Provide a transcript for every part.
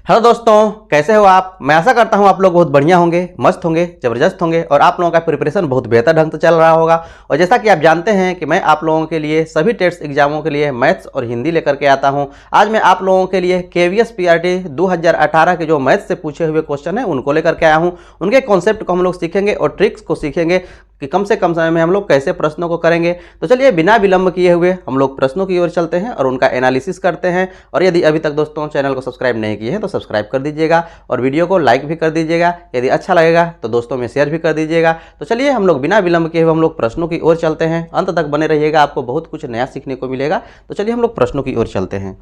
Hello दोस्तों, कैसे हो आप। मैं आशा करता हूं आप लोग बहुत बढ़िया होंगे, मस्त होंगे, ज़बरदस्त होंगे और आप लोगों का प्रिपरेशन बहुत बेहतर ढंग से चल रहा होगा। और जैसा कि आप जानते हैं कि मैं आप लोगों के लिए सभी टेस्ट एग्जामों के लिए मैथ्स और हिंदी लेकर के आता हूं। आज मैं आप लोगों के लिए KVS PRT 2018 के जो मैथ्स से पूछे हुए क्वेश्चन हैं उनको लेकर के आया हूँ। उनके कॉन्सेप्ट को हम लोग सीखेंगे और ट्रिक्स को सीखेंगे कि कम से कम समय में हम लोग कैसे प्रश्नों को करेंगे। तो चलिए बिना विलंब किए हुए हम लोग प्रश्नों की ओर चलते हैं और उनका एनालिसिस करते हैं। और यदि अभी तक दोस्तों चैनल को सब्सक्राइब नहीं किए हैं तो सब्सक्राइब कर दीजिएगा और वीडियो को लाइक भी कर दीजिएगा। यदि अच्छा लगेगा तो दोस्तों में शेयर भी कर दीजिएगा। तो चलिए हम लोग बिना विलंब किए हुए हम लोग प्रश्नों की ओर चलते हैं। अंत तक बने रहिएगा, आपको बहुत कुछ नया सीखने को मिलेगा। तो चलिए हम लोग प्रश्नों की ओर चलते हैं।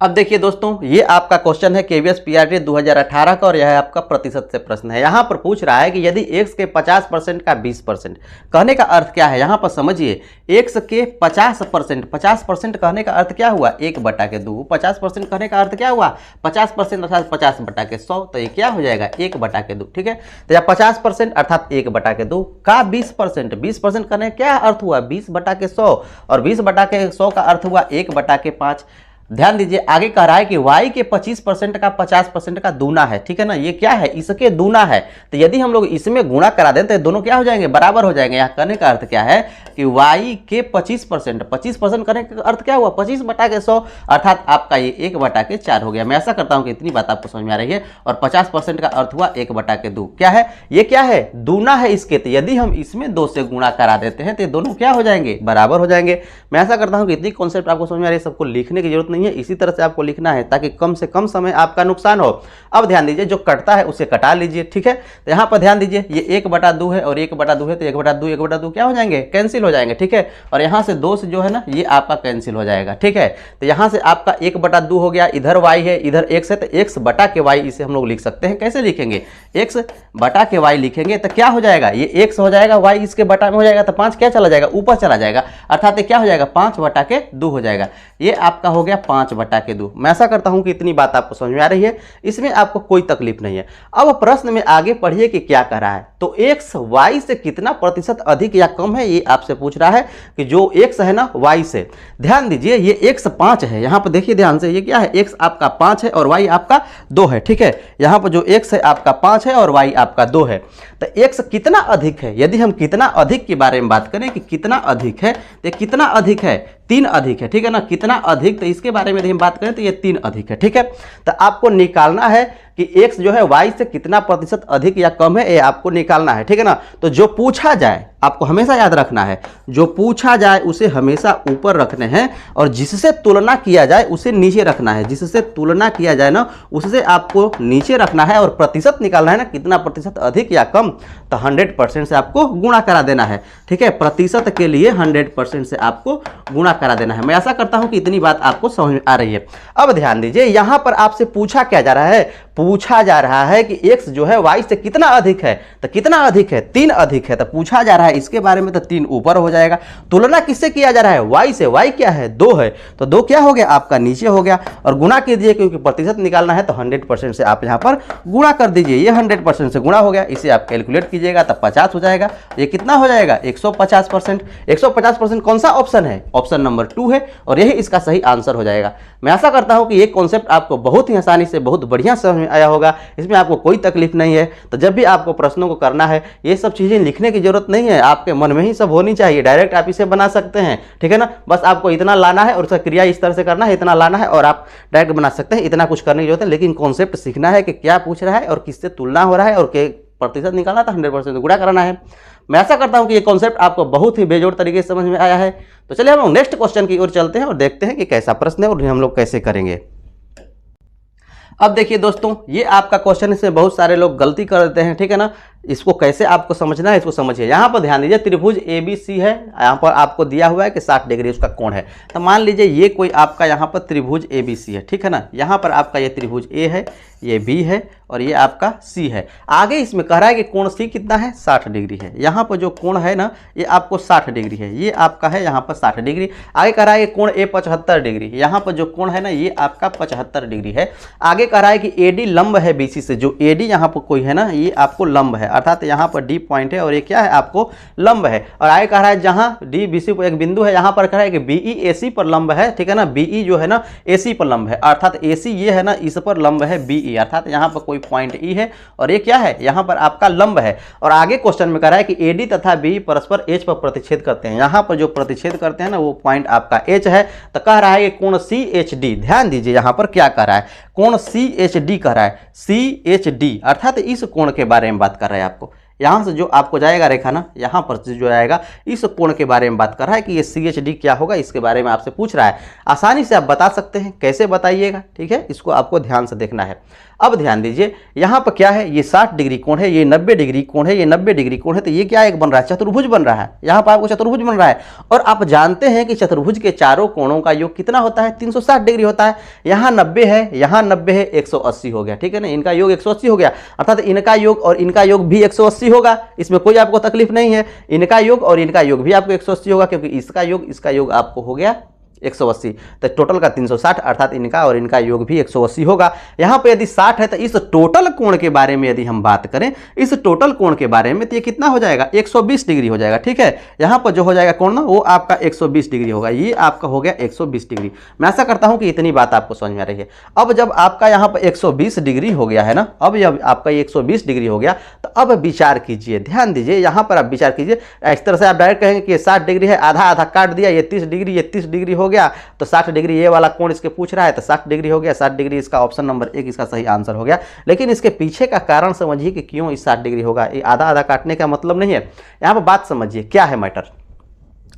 अब देखिए दोस्तों, ये आपका क्वेश्चन है KVS PRT 2018 का और यह आपका प्रतिशत से प्रश्न है। यहाँ पर पूछ रहा है कि यदि x के 50% का 20%, कहने का अर्थ क्या है। यहाँ पर समझिए, x के 50% कहने का अर्थ क्या हुआ, 1/2। 50% कहने का अर्थ क्या हुआ, 50% अर्थात 50/100। तो ये क्या हो जाएगा, 1/2। ठीक है, तो यह 50% अर्थात 1/2 का 20%। 20% कहने का क्या अर्थ हुआ, 20/100 और 20/100 का अर्थ हुआ 1/5। ध्यान दीजिए, आगे कह रहा है कि y के 25% का 50% का दूना है। ठीक है ना, ये क्या है, इसके दूना है। तो यदि हम लोग इसमें गुणा करा दें तो दोनों क्या हो जाएंगे, बराबर हो जाएंगे। यहाँ कहने का अर्थ क्या है कि y के 25% करने का अर्थ क्या हुआ, 25/100 अर्थात आपका ये 1/4 हो गया। मैं ऐसा करता हूँ कि इतनी बात आपको समझ में आ रही है। और 50% का अर्थ हुआ 1/2। क्या है, ये क्या है, दूना है इसके। तो यदि हम इसमें 2 से गुणा करा देते हैं तो दोनों क्या हो जाएंगे, बराबर हो जाएंगे। मैं ऐसा करता हूँ कि इतनी कॉन्सेप्ट आपको समझ में आ रही है, सबको लिखने की जरूरत नहीं है, इसी तरह से आपको लिखना है ताकि कम से कम समय आपका नुकसान हो। अब ध्यान दीजिए, जो कटता है उसे कटा लीजिए। ठीक है, तो यहाँ पर ध्यान दीजिए, ये 1/2 है और 1/2 है, तो 1/2 क्या हो जाएंगे, कैंसिल हो जाएंगे। ठीक है, और यहाँ से 2 से जो है ना ये आपका कैंसिल हो जाएगा। ठीक है, तो यहाँ से आपका 1/2 हो गया, इधर y है, इधर x है, तो x बटा के y इसे हम लोग लिख सकते हैं। कैसे लिखेंगे, x बटा के y लिखेंगे तो क्या हो जाएगा, ये x हो जाएगा, y इसके बटा में हो जाएगा, तो 5 क्या चला जाएगा, ऊपर चला जाएगा, अर्थात क्या हो जाएगा, 5/2 हो जाएगा। ये आपका हो गया 5/2। मैं ऐसा करता हूं कि इतनी बात आपको समझ में आ रही है, इसमें आपको कोई तकलीफ नहीं है। अब प्रश्न में आगे पढ़िए कि क्या कर रहा है। तो x y से कितना प्रतिशत अधिक या कम है, ये आपसे पूछ रहा है कि जो x है ना y से। ध्यान दीजिए, ये x 5 है, यहां पर देखिए ध्यान से, ये क्या है, x आपका 5 है और y आपका 2 है। ठीक है, यहां पर जो x है आपका 5 है और y आपका 2 है। तो x कितना अधिक है, यदि हम कितना अधिक के बारे में बात करें कि कितना अधिक है, तो कितना अधिक है, 3 अधिक है। ठीक है ना, कितना अधिक, तो इसके बारे में यदि हम बात करें तो ये 3 अधिक है। ठीक है, तो आपको निकालना है कि x जो है y से कितना प्रतिशत अधिक या कम है, ये आपको निकालना है। ठीक है ना, तो जो पूछा जाए आपको हमेशा याद रखना है, जो पूछा जाए उसे हमेशा ऊपर रखने हैं और जिससे तुलना किया जाए उसे नीचे रखना है। जिससे तुलना किया जाए ना उससे आपको नीचे रखना है और प्रतिशत निकालना है ना, कितना प्रतिशत अधिक या कम, तो 100% से आपको गुणा करा देना है। ठीक है, प्रतिशत के लिए 100% से आपको गुणा करा देना है। मैं ऐसा करता हूं कि इतनी बात आपको समझ में आ रही है। अब ध्यान दीजिए, यहां पर आपसे पूछा क्या जा रहा है, पूछा जा रहा है कि x जो है y से कितना अधिक है। तो कितना अधिक है, 3 अधिक है। तो पूछा जा रहा है इसके बारे में, तो 3 ऊपर हो जाएगा। तुलना किससे किया जा रहा है, y से। y क्या है, 2 है, तो 2 क्या हो गया, आपका नीचे हो गया। और गुणा कीजिए, क्योंकि प्रतिशत निकालना है तो 100% से आप यहां पर गुणा कर दीजिए। ये 100% से गुणा हो गया, इसे आप कैलकुलेट कीजिएगा तब 50 हो जाएगा। ये कितना हो जाएगा, 150%। 150% कौन सा ऑप्शन है, ऑप्शन नंबर 2 है और यही इसका सही आंसर हो जाएगा। मैं आशा करता हूं कि ये कॉन्सेप्ट आपको बहुत ही आसानी से, बहुत बढ़िया समझ में आया होगा, इसमें आपको कोई तकलीफ नहीं है। तो जब भी आपको प्रश्नों को करना है, ये सब चीजें लिखने की जरूरत नहीं है, आपके मन में ही सब होनी चाहिए, डायरेक्ट आप इसे बना सकते हैं। ठीक है ना, बस आपको इतना लाना है और उसका क्रिया इस तरह से करना है, इतना लाना है और आप डायरेक्ट बना सकते हैं। इतना कुछ करने की जरूरत है, लेकिन कॉन्सेप्ट सीखना है कि क्या पूछ रहा है और किससे तुलना हो रहा है और प्रतिशत निकालना था, 100% गुणा कराना है। मैं ऐसा करता हूं कि ये कॉन्सेप्ट आपको बहुत ही बेजोड़ तरीके से समझ में आया है। तो चलिए हम लोग नेक्स्ट क्वेश्चन की ओर चलते हैं और देखते हैं कि कैसा प्रश्न है और हम लोग कैसे करेंगे। अब देखिए दोस्तों, ये आपका क्वेश्चन, इसमें बहुत सारे लोग गलती कर देते हैं। ठीक है ना, इसको कैसे आपको समझना है, इसको समझिए। यहाँ पर ध्यान दीजिए, त्रिभुज ABC है, यहाँ पर आपको दिया हुआ है कि 60 डिग्री उसका कोण है। तो मान लीजिए ये कोई आपका यहाँ पर त्रिभुज ABC है। ठीक है ना, यहाँ पर आपका ये त्रिभुज A है, ये B है और ये आपका C है। आगे इसमें कह रहा है कि कोण C कितना है, 60 डिग्री है। यहाँ पर जो कोण है ना ये आपको 60 डिग्री है, ये आपका है यहाँ पर 60 डिग्री। आगे कह रहा है कि कोण A 75 डिग्री, यहाँ पर जो कोण है ना ये आपका 75 डिग्री है। आगे कह रहा है कि AD लंब है BC से, जो AD यहाँ पर कोई है ना ये आपको लंब है, अर्थात यहाँ पर डी पॉइंट है और ये क्या है आपको लंब है। और आगे कह रहा है जहाँ डी बी सी पर एक बिंदु है, यहाँ पर कह रहा है कि बीई एसी पर लंब है, ठीक है ना, बीई जो है ना एसी पर लंब है, अर्थात एसी ये है ना इस पर लंब है बीई, अर्थात यहाँ पर कोई पॉइंट ई है और ये क्या है यहाँ पर आपका लंब है। और आगे क्वेश्चन में कह रहा है कि एडी तथा बी परस्पर एच पर प्रतिच्छेद करते हैं, यहाँ पर जो प्रतिच्छेद करते हैं ना वो पॉइंट आपका एच है। तो कह रहा है कि कोण सी एच डी, ध्यान दीजिए यहाँ पर क्या कह रहा है, कोण सी एच डी कह रहा है, सी एच डी अर्थात इस कोण के बारे में बात कर रहा है। आपको यहाँ से जो आपको जाएगा रेखा ना, यहाँ पर जो आएगा इस कोण के बारे में बात कर रहा है कि ये सी एच डी क्या होगा, इसके बारे में आपसे पूछ रहा है। आसानी से आप बता सकते हैं, कैसे बताइएगा, ठीक है, इसको आपको ध्यान से देखना है। अब ध्यान दीजिए यहाँ पर क्या है, ये 60 डिग्री कोण है, ये 90 डिग्री कोण है, ये 90 डिग्री कोण है, तो ये क्या एक बन रहा है, चतुर्भुज बन रहा है, यहाँ पर आपको चतुर्भुज बन रहा है। और आप जानते हैं कि चतुर्भुज के चारों कोणों का योग कितना होता है, 360 डिग्री होता है। यहाँ 90 है, यहाँ 90 है, 180 हो गया, ठीक है ना, इनका योग 180 हो गया, अर्थात इनका योग और इनका योग भी 180 होगा, इसमें कोई आपको तकलीफ नहीं है। इनका योग और इनका योग भी आपको 180 होगा, क्योंकि इसका योग आपको हो गया 180, तो टोटल का 360, अर्थात इनका और इनका योग भी 180 होगा। यहाँ पे यदि 60 है तो इस टोटल कोण के बारे में यदि हम बात करें, इस टोटल कोण के बारे में, तो ये कितना हो जाएगा, 120 डिग्री हो जाएगा, ठीक है। यहाँ पर जो हो जाएगा कोण ना वो आपका 120 डिग्री होगा, ये आपका हो गया 120 डिग्री। मैं ऐसा करता हूँ कि इतनी बात आपको समझ में आ रही है। अब जब आपका यहाँ पर 120 डिग्री हो गया है ना, अब जब आपका 120 डिग्री हो गया तो अब विचार कीजिए, ध्यान दीजिए, यहाँ पर आप विचार कीजिए। इस तरह से आप डायरेक्ट कहेंगे कि 60 डिग्री है, आधा आधा काट दिया, ये 30 डिग्री, ये 30 डिग्री हो गया, तो 60 डिग्री ये वाला कोण इसके पूछ रहा है, तो 60 डिग्री हो गया, 60 डिग्री इसका ऑप्शन नंबर 1 इसका सही आंसर हो गया। लेकिन इसके पीछे का कारण समझिए कि क्यों इस 60 डिग्री होगा। ये आधा आधा काटने का मतलब नहीं है, यहाँ पर बात समझिए क्या है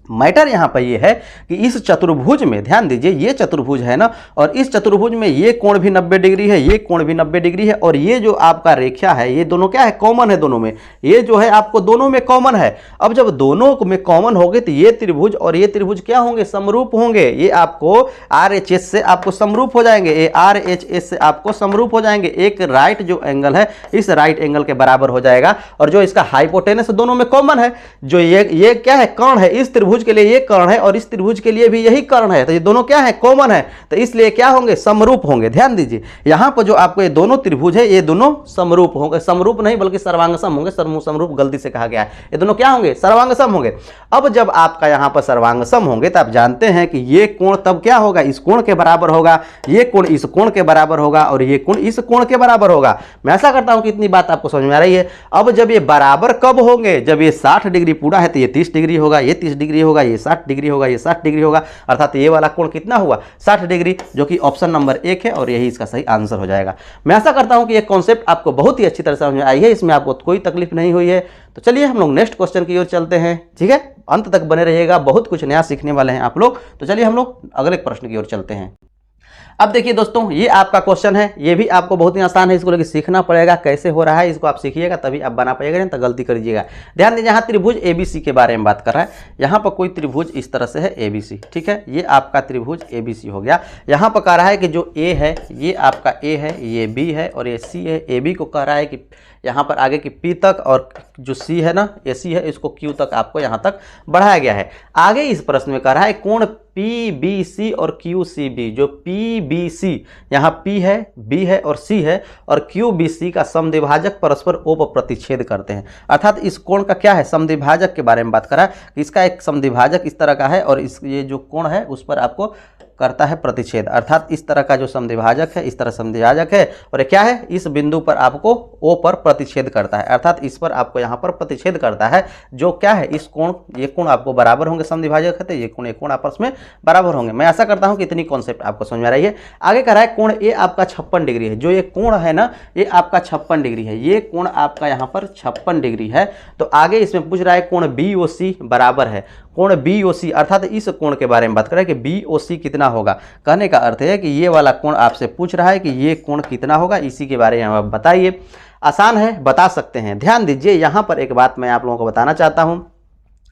मैटर यहाँ पर ये है कि इस चतुर्भुज में ध्यान दीजिए, ये चतुर्भुज है ना, और इस चतुर्भुज में ये कोण भी 90 डिग्री है, ये कोण भी 90 डिग्री है, और ये जो आपका रेखा है ये दोनों क्या है, कॉमन है दोनों में, ये जो है आपको दोनों में कॉमन है। अब जब दोनों में कॉमन होंगे तो ये त्रिभुज और ये त्रिभुज क्या होंगे, समरूप होंगे, ये आपको RHS से आपको समरूप हो जाएंगे, ये RHS से आपको समरूप हो जाएंगे। एक राइट जो एंगल है इस राइट एंगल के बराबर हो जाएगा, और जो इसका हाइपोटेनस दोनों में कॉमन है, जो ये क्या है, कर्ण है, इस त्रिभुज के लिए ये कर्ण है और इस त्रिभुज के लिए भी यही कर्ण है, तो ये दोनों क्या है, कॉमन है, तो इसलिए क्या होंगे, समरूप होंगे। ध्यान दीजिए यहाँ पर जो आपको ये दोनों त्रिभुज है ये दोनों समरूप होंगे, समरूप नहीं बल्कि सर्वांगसम होंगे, समरूप गलती से कहा गया है, ये दोनों क्या होंगे, सर्वांगसम होंगे। अब जब आपका यहाँ पर सर्वांगसम होंगे तो आप जानते हैं कि ये कोण तब क्या होगा, इस कोण के बराबर होगा, ये कोण इस कोण के बराबर होगा और ये कोण इस कोण के बराबर होगा। मैं ऐसा करता हूं कि इतनी बात आपको समझ में आ रही है। अब जब ये बराबर कब होंगे, जब ये 60 डिग्री पूरा है तो ये 30 डिग्री होगा, ये 30 डिग्री होगा, ये 60 डिग्री होगा, ये 60 डिग्री होगा, अर्थात ये वाला कोण कितना हुआ, 60 डिग्री, जो कि ऑप्शन नंबर 1 है और यही इसका सही आंसर हो जाएगा। मैं ऐसा करता हूं कि ये कॉन्सेप्ट आपको बहुत ही अच्छी तरह से समझ में आई है, इसमें आपको कोई तकलीफ नहीं हुई है। तो चलिए हम लोग नेक्स्ट क्वेश्चन की ओर चलते हैं, ठीक है, अंत तक बने रहिएगा, बहुत कुछ नया सीखने वाले हैं आप लोग। तो चलिए हम लोग अगले प्रश्न की ओर चलते हैं। अब देखिए दोस्तों, ये आपका क्वेश्चन है, ये भी आपको बहुत ही आसान है, इसको लेकर सीखना पड़ेगा कैसे हो रहा है, इसको आप सीखिएगा तभी आप बना पाइएगा, नहीं तो गलती करिएगा। ध्यान दीजिए, यहाँ त्रिभुज ABC के बारे में बात कर रहा है, यहाँ पर कोई त्रिभुज इस तरह से है ABC, ठीक है, ये आपका त्रिभुज ABC हो गया। यहाँ पर कह रहा है कि जो A है ये आपका A है, ये B है और ये C है। AB को कह रहा है कि यहाँ पर आगे की P तक, और जो C है ना, AC है, इसको Q तक आपको यहाँ तक बढ़ाया गया है। आगे इस प्रश्न में कह रहा है कोण PBC और QCB, जो PBC यहाँ P है, B है और C है, और QBC का समद्विभाजक परस्पर O पर प्रतिच्छेद करते हैं। अर्थात इस कोण का क्या है, समद्विभाजक के बारे में बात करा कि इसका एक समद्विभाजक इस तरह का है और इस ये जो कोण है उस पर आपको करता है प्रतिच्छेद। अर्थात इस तरह का जो समद्विभाजक है, इस तरह समद्विभाजक है, और क्या है, इस बिंदु पर आपको O पर प्रतिच्छेद करता है, अर्थात इस पर आपको यहाँ पर प्रतिच्छेद करता है, जो क्या है, इस कोण, ये कोण आपको बराबर होंगे, समद्विभाजक है तो ये कोण आपस में बराबर होंगे। मैं ऐसा करता हूँ कि इतनी कॉन्सेप्ट आपको समझ में आ रही है। आगे कह रहा है कोण A आपका 56 डिग्री है, जो ये कोण है ना ये आपका 56 डिग्री है, ये कोण आपका यहाँ पर 56 डिग्री है। तो आगे इसमें पूछ रहा है कोण BOC बराबर है, कोण BOC अर्थात इस कोण के बारे में बात कर रहा है कि BOC कितना होगा। कहने का अर्थ है कि ये वाला कोण आपसे पूछ रहा है कि ये कोण कितना होगा, इसी के बारे में आप बताइए। आसान है, बता सकते हैं। ध्यान दीजिए, यहाँ पर एक बात मैं आप लोगों को बताना चाहता हूँ,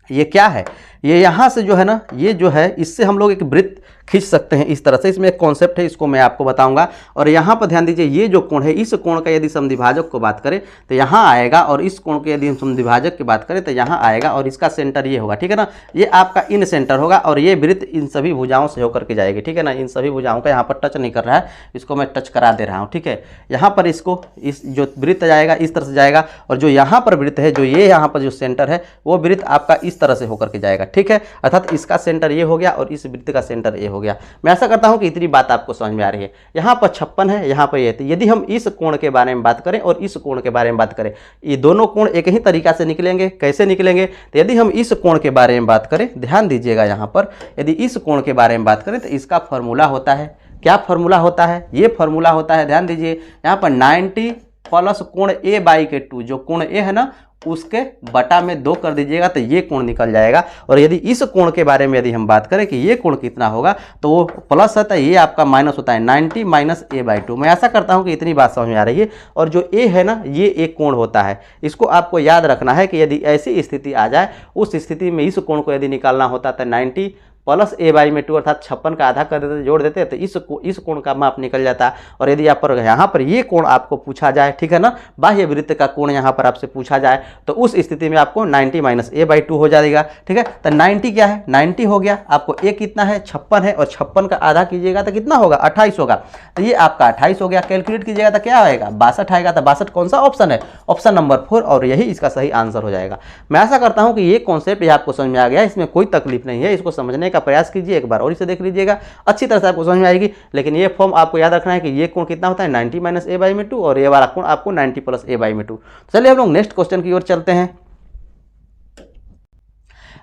ये क्या है, ये यहाँ से जो है ना, ये जो है इससे हम लोग एक वृत्त खींच सकते हैं इस तरह से। इसमें एक कॉन्सेप्ट है, इसको मैं आपको बताऊंगा। और यहाँ पर ध्यान दीजिए, ये जो कोण है, इस कोण का यदि समद्विभाजक को बात करें तो यहाँ आएगा, और इस कोण के यदि हम समद्विभाजक की बात करें तो यहाँ आएगा, और इसका सेंटर ये होगा, ठीक है ना। ये आपका इन सेंटर होगा, और ये वृत्त इन सभी भुजाओं से होकर के जाएगी, ठीक है ना। इन सभी भुजाओं का यहाँ पर टच नहीं कर रहा है, इसको मैं टच करा दे रहा हूँ, ठीक है। यहाँ पर इसको इस जो वृत्त जाएगा इस तरह से जाएगा, और जो यहाँ पर वृत्त है, जो ये यहाँ पर जो सेंटर है, वो वृत्त आपका इस तरह से होकर के जाएगा, ठीक है। अर्थात इसका सेंटर ये हो गया और इस वृत्त का सेंटर ये हो गया। मैं ऐसा करता हूं कि इतनी बात आपको समझ में आ रही है। यहाँ पर 56 है, यहाँ पर ये है। यदि हम इस कोण के बारे में बात करें और इस कोण के बारे में बात करें, ये दोनों कोण एक ही तरीका से निकलेंगे। कैसे निकलेंगे? तो यदि हम इस कोण के बारे में बात करें, ध्यान दीजिएगा यहाँ पर, यदि इस कोण के बारे में बात करें तो इसका फॉर्मूला होता है, क्या फॉर्मूला होता है? ये फॉर्मूला होता है, ध्यान दीजिए यहाँ पर 90 प्लस कोण A/2, जो कोण A है ना उसके बटा में 2 कर दीजिएगा तो ये कोण निकल जाएगा। और यदि इस कोण के बारे में यदि हम बात करें कि ये कोण कितना होगा, तो वो प्लस होता है, ये आपका माइनस होता है, 90 माइनस A/2। मैं ऐसा करता हूं कि इतनी बात समझ में आ रही है। और जो A है ना, ये एक कोण होता है, इसको आपको याद रखना है कि यदि ऐसी स्थिति आ जाए, उस स्थिति में इस कोण को यदि निकालना होता तो 90 प्लस A/2 अर्थात 56 का आधा कर देते, जोड़ देते, तो इस कोण का माप निकल जाता। और यदि यहाँ पर ये कोण आपको पूछा जाए, ठीक है ना, बाह्य वृत्त का कोण यहाँ पर आपसे पूछा जाए, तो उस स्थिति में आपको 90 माइनस A/2 हो जाएगा, ठीक है। तो 90 क्या है? 90 हो गया। आपको A कितना है? 56 है, और 56 का आधा कीजिएगा तो कितना होगा? 28 होगा। तो ये आपका 28 हो गया। कैलकुलेट कीजिएगा तो क्या आएगा? 62 आएगा। तो 62 कौन सा ऑप्शन है? ऑप्शन नंबर 4, और यही इसका सही आंसर हो जाएगा। मैं ऐसा करता हूँ कि ये कॉन्सेप्ट ये आपको समझ में आ गया, इसमें कोई तकलीफ नहीं है। इसको समझने का प्रयास कीजिए, एक बार और इसे देख लीजिएगा, अच्छी तरह से आपको समझ में आएगी। लेकिन ये फॉर्म आपको याद रखना है कि ये कोण कितना होता है? 90 माइनस A/2, और ये वाला कोण आपको 90 प्लस A/2। चलिए हम लोग नेक्स्ट क्वेश्चन की ओर चलते हैं।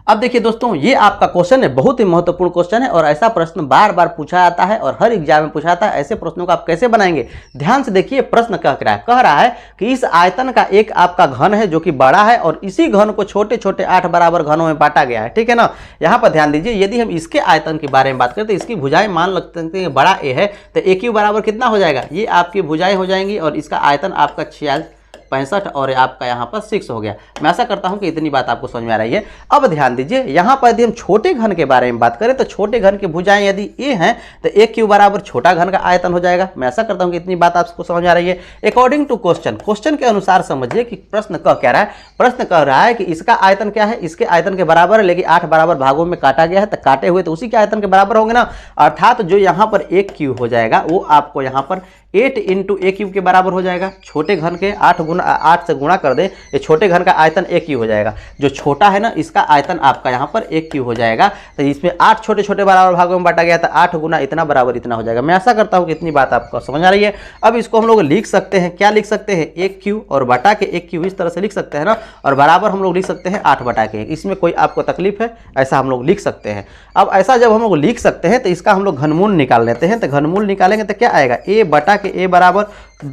अब देखिए दोस्तों, ये आपका क्वेश्चन है, बहुत ही महत्वपूर्ण क्वेश्चन है, और ऐसा प्रश्न बार बार पूछा जाता है और हर एग्जाम में पूछा जाता है। ऐसे प्रश्नों को आप कैसे बनाएंगे? ध्यान से देखिए, प्रश्न कह रहा है कि इस आयतन का एक आपका घन है जो कि बड़ा है, और इसी घन को छोटे छोटे 8 बराबर घनों में बांटा गया है, ठीक है ना। यहाँ पर ध्यान दीजिए, यदि हम इसके आयतन के बारे में बात करें तो इसकी भुजाएं मान लगते हैं बड़ा A है, तो AQ बराबर कितना हो जाएगा? ये आपकी भुजाएं हो जाएंगी, और इसका आयतन आपका 65 और आपका यहाँ पर 6 हो गया। मैं ऐसा करता हूँ कि इतनी बात आपको समझ में आ रही है। अब ध्यान दीजिए, यहाँ पर यदि हम छोटे घन के बारे में बात करें तो छोटे घन की भुजाएं यदि A हैं तो AQ बराबर छोटा घन का आयतन हो जाएगा। मैं ऐसा करता हूँ कि इतनी बात आपको समझ में आ रही है। अकॉर्डिंग टू क्वेश्चन के अनुसार समझिए कि प्रश्न कह रहा है। प्रश्न कह रहा है कि इसका आयतन क्या है? इसके आयतन के बराबर है, लेकिन 8 बराबर भागों में काटा गया है, तो काटे हुए तो उसी के आयतन के बराबर होंगे ना। अर्थात जो यहाँ पर AQ हो जाएगा वो आपको यहाँ पर 8 इंटू AQ के बराबर हो जाएगा। छोटे घन के 8 से गुणा कर दे, ये छोटे घन का आयतन AQ हो जाएगा। जो छोटा है ना, इसका आयतन आपका यहाँ पर AQ हो जाएगा। तो इसमें 8 छोटे छोटे बराबर भागों में बांटा गया था, 8 गुना इतना बराबर इतना हो जाएगा। मैं ऐसा करता हूँ कि इतनी बात आपको समझ आ रही है। अब इसको हम लोग लिख सकते हैं, क्या लिख सकते हैं? AQ और बटा के AQ, इस तरह से लिख सकते हैं ना, और बराबर हम लोग लिख सकते हैं 8 बटा के 1। इसमें कोई आपको तकलीफ है? ऐसा हम लोग लिख सकते हैं। अब ऐसा जब हम लोग लिख सकते हैं तो इसका हम लोग घनमूल निकाल लेते हैं। तो घनमूल निकालेंगे तो क्या आएगा? A बटा के A बराबर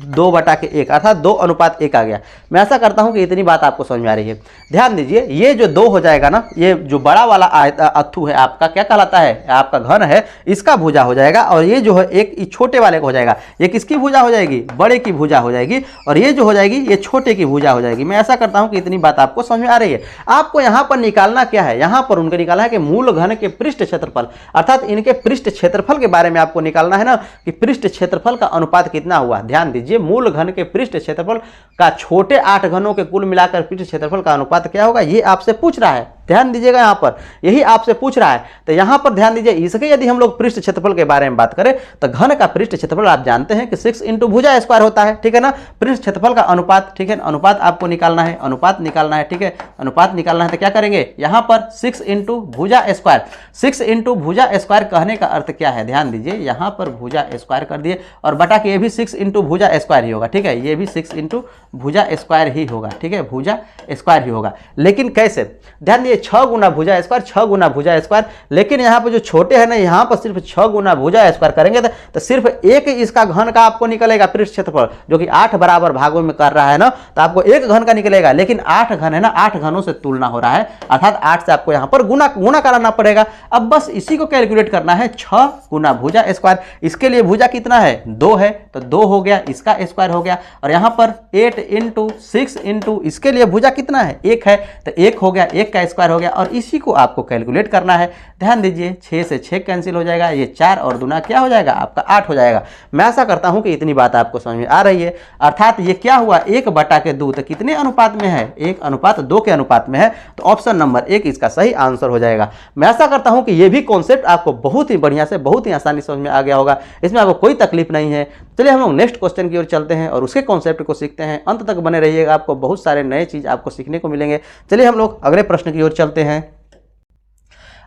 2 बटा के 1, अर्थात 2 अनुपात 1 आ गया। मैं ऐसा करता हूं कि इतनी बात आपको समझ में आ रही है। ध्यान दीजिए, ये जो 2 हो जाएगा ना, ये जो बड़ा वाला अथू है आपका, क्या कहलाता है? आपका घन है, इसका भुजा हो जाएगा। और ये जो है एक छोटे वाले का हो जाएगा। ये किसकी भुजा हो जाएगी? बड़े की भुजा हो जाएगी। और ये जो हो जाएगी ये छोटे की भुजा हो जाएगी। मैं ऐसा करता हूं कि इतनी बात आपको समझ में आ रही है। आपको यहां पर निकालना क्या है? यहां पर उनको निकालना है कि मूल घन के पृष्ठ क्षेत्रफल, अर्थात इनके पृष्ठ क्षेत्रफल के बारे में आपको निकालना है ना, कि पृष्ठ क्षेत्रफल का अनुपात कितना हुआ। ध्यान दीजिए, मूल घन के पृष्ठ क्षेत्रफल का छोटे 8 घनों के कुल मिलाकर पृष्ठ क्षेत्रफल का अनुपात क्या होगा, ये आपसे पूछ रहा है। ध्यान दीजिएगा, यहां पर यही आपसे पूछ रहा है। तो यहां पर ध्यान दीजिए, इसके यदि हम लोग पृष्ठ क्षेत्रफल के बारे में बात करें तो घन का पृष्ठ क्षेत्रफल आप जानते हैं कि 6 इंटू भुजा स्क्वायर होता है, ठीक है ना। पृष्ठ क्षेत्रफल का अनुपात, ठीक है, अनुपात आपको निकालना है, अनुपात निकालना है, ठीक है, अनुपात निकालना है। तो क्या करेंगे? यहां पर 6 इंटू भुजा स्क्वायर, 6 इंटू भुजा स्क्वायर कहने का अर्थ क्या है? ध्यान दीजिए, यहां पर भुजा स्क्वायर कर दिए, और बटा के ये भी 6 इंटू भुजा स्क्वायर ही होगा, ठीक है, ये भी 6 इंटू भुजा स्क्वायर ही होगा, ठीक है, भुजा स्क्वायर ही होगा। लेकिन कैसे? ध्यान दीजिए, 6 गुना भुजा स्क्वायर, 6 गुना भुजा स्क्वायर। लेकिन यहाँ पर जो छोटे हैं ना, यहाँ पर सिर्फ 6 गुना भुजा स्क्वायर करेंगे तो सिर्फ एक इसका घन का आपको निकलेगा पृष्ठ क्षेत्रफल, जो कि 8 बराबर भागों में कर रहा है ना, तो आपको एक घन का निकलेगा। लेकिन 8 घन है ना, 8 घनों से तुलना हो रहा है, अर्थात 8 से आपको यहाँ पर गुना कराना पड़ेगा। अब बस इसी को कैलकुलेट करना है, 6 गुना भुजा स्क्वायर। इसके लिए भुजा कितना है? 2 है, तो 2 हो गया, इसका स्क्वायर हो गया। और यहाँ पर 8 इंटू 6 इंटू इसके लिए भुजा कितना है? 1 है, तो 1 हो गया, 1 का स्क्वायर 4 हो गया और इसी को आपको कैलकुलेट करना है। ध्यान दीजिए 6 से 6 कैंसिल हो जाएगा, ये 4 और दूना क्या हो जाएगा आपका 8 हो जाएगा। मैं आशा करता हूं कि इतनी बात आपको समझ में आ रही है। अर्थात ये क्या हुआ 1/2 तो कितने अनुपात में है, 1:2 के अनुपात में है, तो ऑप्शन नंबर 1 इसका सही आंसर हो जाएगा। मैं आशा करता हूं कि ये भी कॉन्सेप्ट आपको बहुत ही बढ़िया से बहुत ही आसानी समझ में आ गया होगा, इसमें आपको कोई तकलीफ नहीं है। चलिए हम लोग नेक्स्ट क्वेश्चन की ओर चलते हैं और उसके कॉन्सेप्ट को सीखते हैं। अंत तक बने रहिएगा, आपको बहुत सारे नए चीज आपको सीखने को मिलेंगे। चलिए हम लोग अगले प्रश्न की ओर चलते हैं।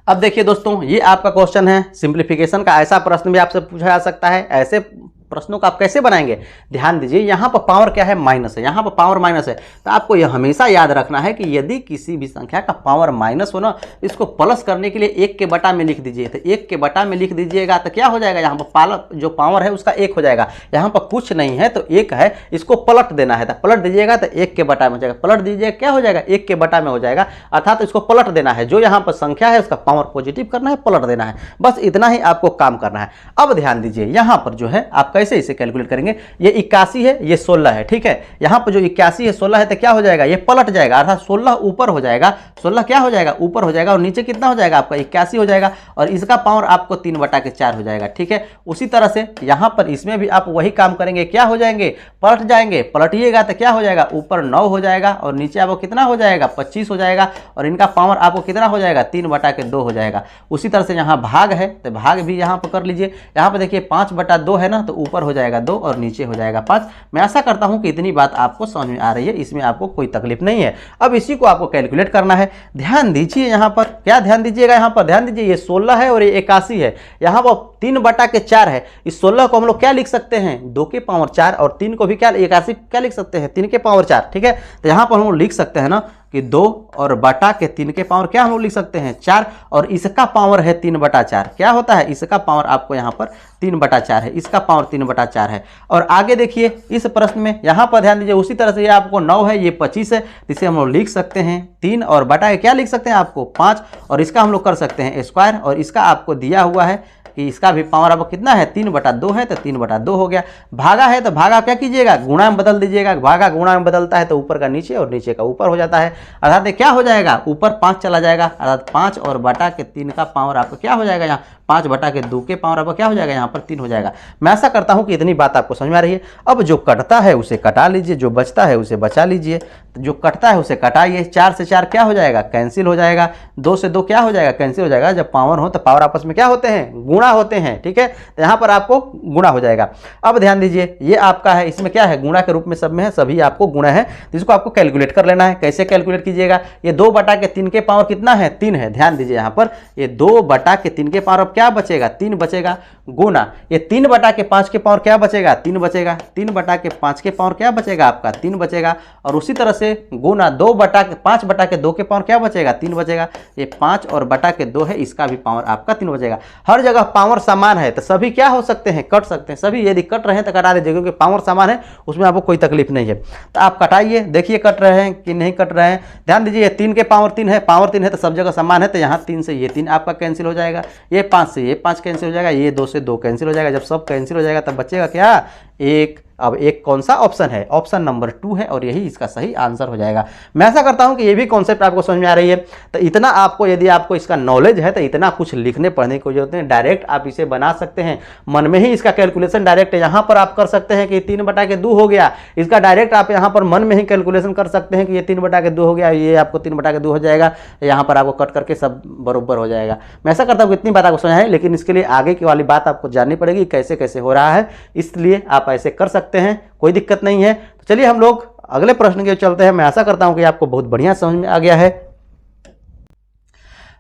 अब देखिए दोस्तों, ये आपका क्वेश्चन है सिंप्लीफिकेशन का। ऐसा प्रश्न भी आपसे पूछा जा सकता है। ऐसे प्रश्नों को आप कैसे बनाएंगे, ध्यान दीजिए यहाँ पर पावर क्या है, माइनस है, यहाँ पर पावर माइनस है। तो आपको यह हमेशा याद रखना है कि यदि किसी भी संख्या का पावर माइनस हो ना, इसको प्लस करने के लिए 1 के बटा में लिख दीजिए। तो 1 के बटा में लिख दीजिएगा तो क्या हो जाएगा, यहाँ पर जो पावर है उसका 1 हो जाएगा। यहाँ पर कुछ नहीं है तो 1 है, इसको पलट देना है। तो पलट दीजिएगा तो 1 के बटा में हो जाएगा, पलट दीजिएगा क्या हो जाएगा 1 के बटा में हो जाएगा। अर्थात इसको पलट देना है, जो यहाँ पर संख्या है उसका पावर पॉजिटिव करना है, पलट देना है, बस इतना ही आपको काम करना है। अब ध्यान दीजिए यहाँ पर जो है आप कैसे इसे कैलकुलेट करेंगे। ये 81 है, ये 16 है, ठीक है। यहाँ पर जो 81 है 16 है तो क्या हो जाएगा, ये पलट जाएगा, अर्थात 16 ऊपर हो जाएगा, 16 क्या हो जाएगा ऊपर हो जाएगा और नीचे कितना हो जाएगा आपका 81 हो जाएगा और इसका पावर आपको 3/4 हो जाएगा, ठीक है। उसी तरह से यहाँ पर इसमें भी आप वही काम करेंगे, क्या हो जाएंगे पलट जाएंगे, पलटिएगा तो क्या हो जाएगा ऊपर 9 हो जाएगा और नीचे आपको कितना हो जाएगा 25 हो जाएगा और इनका पावर आपको कितना हो जाएगा 3/2 हो जाएगा। उसी तरह से यहाँ भाग है तो भाग भी यहाँ पर कर लीजिए। यहाँ पर देखिए 5/2 है ना, तो ऊपर हो जाएगा 2 और नीचे हो जाएगा 5। मैं आशा करता हूं कि इतनी बात आपको समझ में आ रही है, इसमें आपको कोई तकलीफ नहीं है। अब इसी को आपको कैलकुलेट करना है। ध्यान दीजिए यहाँ पर, क्या ध्यान दीजिएगा यहाँ पर, ध्यान दीजिए ये 16 है और ये 81 है, यहाँ पर 3/4 है। इस 16 को हम लोग क्या लिख सकते हैं 2 के पावर 4 और 3 को भी क्या 81 क्या लिख सकते हैं 3 के पावर 4, ठीक है। तो यहाँ पर हम लोग लिख सकते हैं ना कि 2 और बटा के 3 के पावर क्या हम लोग लिख सकते हैं 4 और इसका पावर है 3/4। क्या होता है इसका पावर आपको यहाँ पर 3/4 है, इसका पावर 3/4 है। और आगे देखिए इस प्रश्न में यहाँ पर ध्यान दीजिए उसी तरह से ये आपको 9 है, ये 25 है, इसे हम लोग लिख सकते हैं 3 और बटा क्या लिख सकते हैं आपको 5 और इसका हम लोग कर सकते हैं स्क्वायर और इसका आपको दिया हुआ है कि इसका भी पावर आपको कितना है 3/2 है तो 3/2 हो गया। भागा है तो भागा क्या कीजिएगा गुणा में बदल दीजिएगा, भागा गुणा में बदलता है तो ऊपर का नीचे और नीचे का ऊपर हो जाता है। अर्थात क्या हो जाएगा ऊपर 5 चला जाएगा, अर्थात 5 और बटा के 3 का पावर आपको क्या हो जाएगा यहाँ 5/2 के पावर आपको क्या हो जाएगा यहाँ पर 3 हो जाएगा। मैं ऐसा करता हूँ कि इतनी बात आपको समझ में आ रही है। अब जो कटता है उसे कटा लीजिए, जो बचता है उसे बचा लीजिए। जो कटता है उसे कटाइए, 4 से 4 क्या हो जाएगा कैंसिल हो जाएगा, 2 से 2 क्या हो जाएगा कैंसिल हो जाएगा। जब पावर हो तो पावर आपस में क्या होते हैं गुणा होते हैं, ठीक है। तो यहाँ पर आपको गुणा हो जाएगा। अब ध्यान दीजिए ये आपका है, इसमें क्या है गुणा के रूप में सब में है, सभी आपको गुणा है, तो इसको आपको कैलकुलेट कर लेना है। कैसे कैलकुलेट कीजिएगा, ये 2/3 के पावर कितना है 3 है। ध्यान दीजिए यहाँ पर ये 2/3 के पावर अब क्या बचेगा 3 बचेगा, गुना ये 3/5 के पावर क्या बचेगा 3 बचेगा, 3/5 के पावर क्या बचेगा आपका 3 बचेगा और उसी तरह से गुना 5/2 के पावर क्या बचेगा 3 बचेगा। ये 5 और बटा के 2 है, इसका भी पावर आपका 3 बचेगा। हर जगह पावर समान है तो सभी क्या हो सकते हैं कट सकते हैं, सभी यदि कट रहे हैं तो कटा दीजिए, क्योंकि पावर समान है उसमें आपको कोई तकलीफ नहीं है। तो आप कटाइए, देखिए कट रहे हैं कि नहीं कट रहे हैं। ध्यान दीजिए 3 के पावर 3 है, पावर 3 है तो सब जगह समान है, तो यहाँ 3 से ये 3 आपका कैंसिल हो जाएगा, ये 5 से ये 5 कैंसिल हो जाएगा, ये 2 से 2 कैंसिल हो जाएगा। जब सब कैंसिल हो जाएगा तब बचेगा क्या 1। अब एक कौन सा ऑप्शन है, ऑप्शन नंबर 2 है और यही इसका सही आंसर हो जाएगा। मैं ऐसा करता हूं कि ये भी कॉन्सेप्ट आपको समझ में आ रही है। तो इतना आपको यदि आपको इसका नॉलेज है तो इतना कुछ लिखने पढ़ने की जरूरत नहीं, डायरेक्ट आप इसे बना सकते हैं मन में ही। इसका कैलकुलेशन डायरेक्ट यहाँ पर आप कर सकते हैं कि 3/2 हो गया, इसका डायरेक्ट आप यहाँ पर मन में ही कैलकुलेशन कर सकते हैं कि ये 3/2 हो गया, ये आपको 3/2 हो जाएगा। यहाँ पर आपको कट करके सब बरोबर हो जाएगा। मैं ऐसा करता हूँ कि इतनी बात आपको समझ है, लेकिन इसके लिए आगे की वाली बात आपको जाननी पड़ेगी कैसे कैसे हो रहा है, इसलिए आप ऐसे कर सकते हैं, कोई दिक्कत नहीं है। तो चलिए हम लोग अगले प्रश्न के चलते हैं। मैं आशा करता हूं कि आपको बहुत बढ़िया समझ में आ गया है।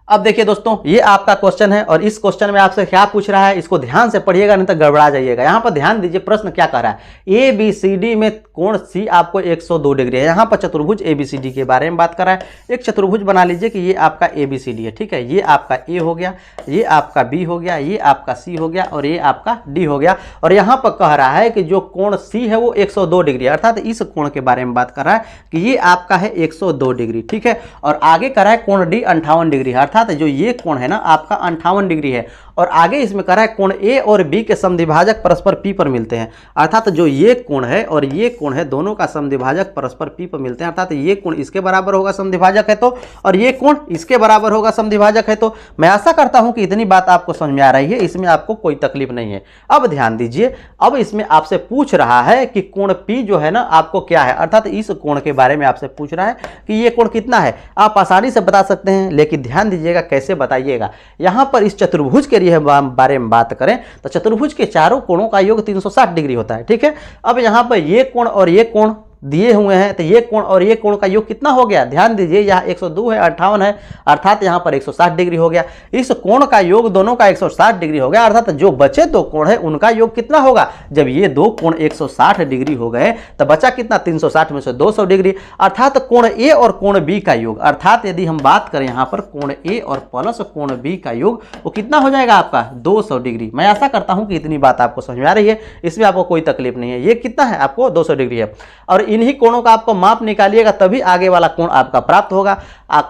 अब देखिए दोस्तों ये आपका क्वेश्चन है और इस क्वेश्चन में आपसे क्या पूछ रहा है इसको ध्यान से पढ़िएगा, नहीं तो गड़बड़ा जाइएगा। यहां पर ध्यान दीजिए प्रश्न क्या कह रहा है, ABCD में कोण C आपको 102 डिग्री है। यहां पर चतुर्भुज ABCD के बारे में बात कर रहा है। एक चतुर्भुज बना लीजिए कि ये आपका ABCD है, ठीक है। ये आपका A हो गया, ये आपका B हो गया, ये आपका C हो गया और ये आपका D हो गया। और यहां पर कह रहा है कि जो कोण C है वो 102 डिग्री है, अर्थात इस कोण के बारे में बात कर रहा है कि ये आपका है 102 डिग्री, ठीक है। और आगे कर रहा है कोण D 58 डिग्री है, अर्थात जो ये कोण है ना आपका 58 डिग्री है। और आगे इसमें कह रहा है कोण ए और बी के समद्विभाजक परस्पर पी पर मिलते हैं। अर्थात जो ये कोण है और ये कोण है दोनों का समद्विभाजक परस्पर पी पर मिलते हैं। अर्थात ये कोण इसके बराबर होगा समद्विभाजक है तो, और ये कोण इसके बराबर होगा समद्विभाजक है तो। मैं आशा करता हूं कि इतनी बात आपको समझ में आ रही है, इसमें आपको कोई तकलीफ नहीं है। अब ध्यान दीजिए, अब इसमें आपसे पूछ रहा है कि कोण P जो है ना आपको क्या है, अर्थात इस कोण के बारे में आपसे पूछ रहा है कि ये कोण कितना है। आप आसानी से बता सकते हैं, लेकिन ध्यान दीजिएगा कैसे बताइएगा। यहां पर इस चतुर्भुज के लिए बारे में बात करें तो चतुर्भुज के चारों कोणों का योग 360 डिग्री होता है, ठीक है। अब यहां पर ये कोण और ये कोण दिए हुए हैं, तो ये कोण और ये कोण का योग कितना हो गया, ध्यान दीजिए, यहाँ 102 है, 58 है, अर्थात यहाँ पर 160 डिग्री हो गया। इस कोण का योग दोनों का 160 डिग्री हो गया, अर्थात जो बचे दो कोण है उनका योग कितना होगा। जब ये दो कोण 160 डिग्री हो गए तो बचा कितना, 360 में से 200 डिग्री, अर्थात कोण ए और कोण बी का योग, अर्थात यदि हम बात करें यहाँ पर कोण ए और प्लस कोण बी का योग, वो कितना हो जाएगा आपका 200 डिग्री। मैं आशा करता हूँ कि इतनी बात आपको समझ में आ रही है, इसमें आपको कोई तकलीफ नहीं है। ये कितना है आपको 200 डिग्री है, और इन्हीं कोणों का आपको माप निकालिएगा तभी आगे वाला कोण आपका प्राप्त होगा।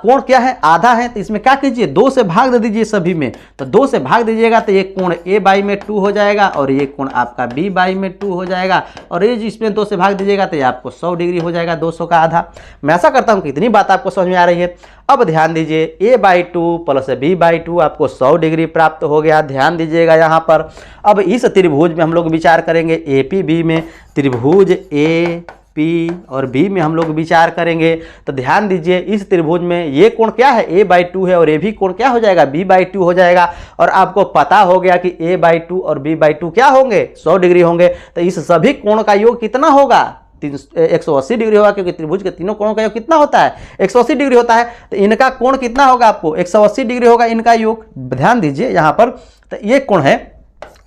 कोण क्या है, आधा है, तो इसमें क्या कीजिए 2 से भाग दे दीजिए सभी में, तो 2 से भाग दीजिएगा तो ये कोण ए बाई में 2 हो जाएगा और ये कोण आपका बी बाई में 2 हो जाएगा, और ये इसमें 2 से भाग दीजिएगा तो ये आपको 100 डिग्री हो जाएगा, 200 का आधा। मैं ऐसा करता हूँ कि इतनी बात आपको समझ में आ रही है। अब ध्यान दीजिए, ए बाई 2 प्लस बी बाई 2 आपको 100 डिग्री प्राप्त हो गया। ध्यान दीजिएगा यहाँ पर, अब इस त्रिभुज में हम लोग विचार करेंगे, ए पी बी में त्रिभुज ए पी और बी में हम लोग विचार करेंगे। तो ध्यान दीजिए, इस त्रिभुज में ये कोण क्या है, ए बाई 2 है, और ये भी कोण क्या हो जाएगा, बी बाई 2 हो जाएगा। और आपको पता हो गया कि ए बाई 2 और बी बाई 2 क्या होंगे, 100 डिग्री होंगे। तो इस सभी कोण का योग कितना होगा, 180 डिग्री होगा, क्योंकि त्रिभुज के तीनों कोणों का योग कितना होता है, 180 डिग्री होता है। तो इनका कोण कितना होगा आपको, 180 डिग्री होगा इनका योग। ध्यान दीजिए यहाँ पर, तो ये कोण है,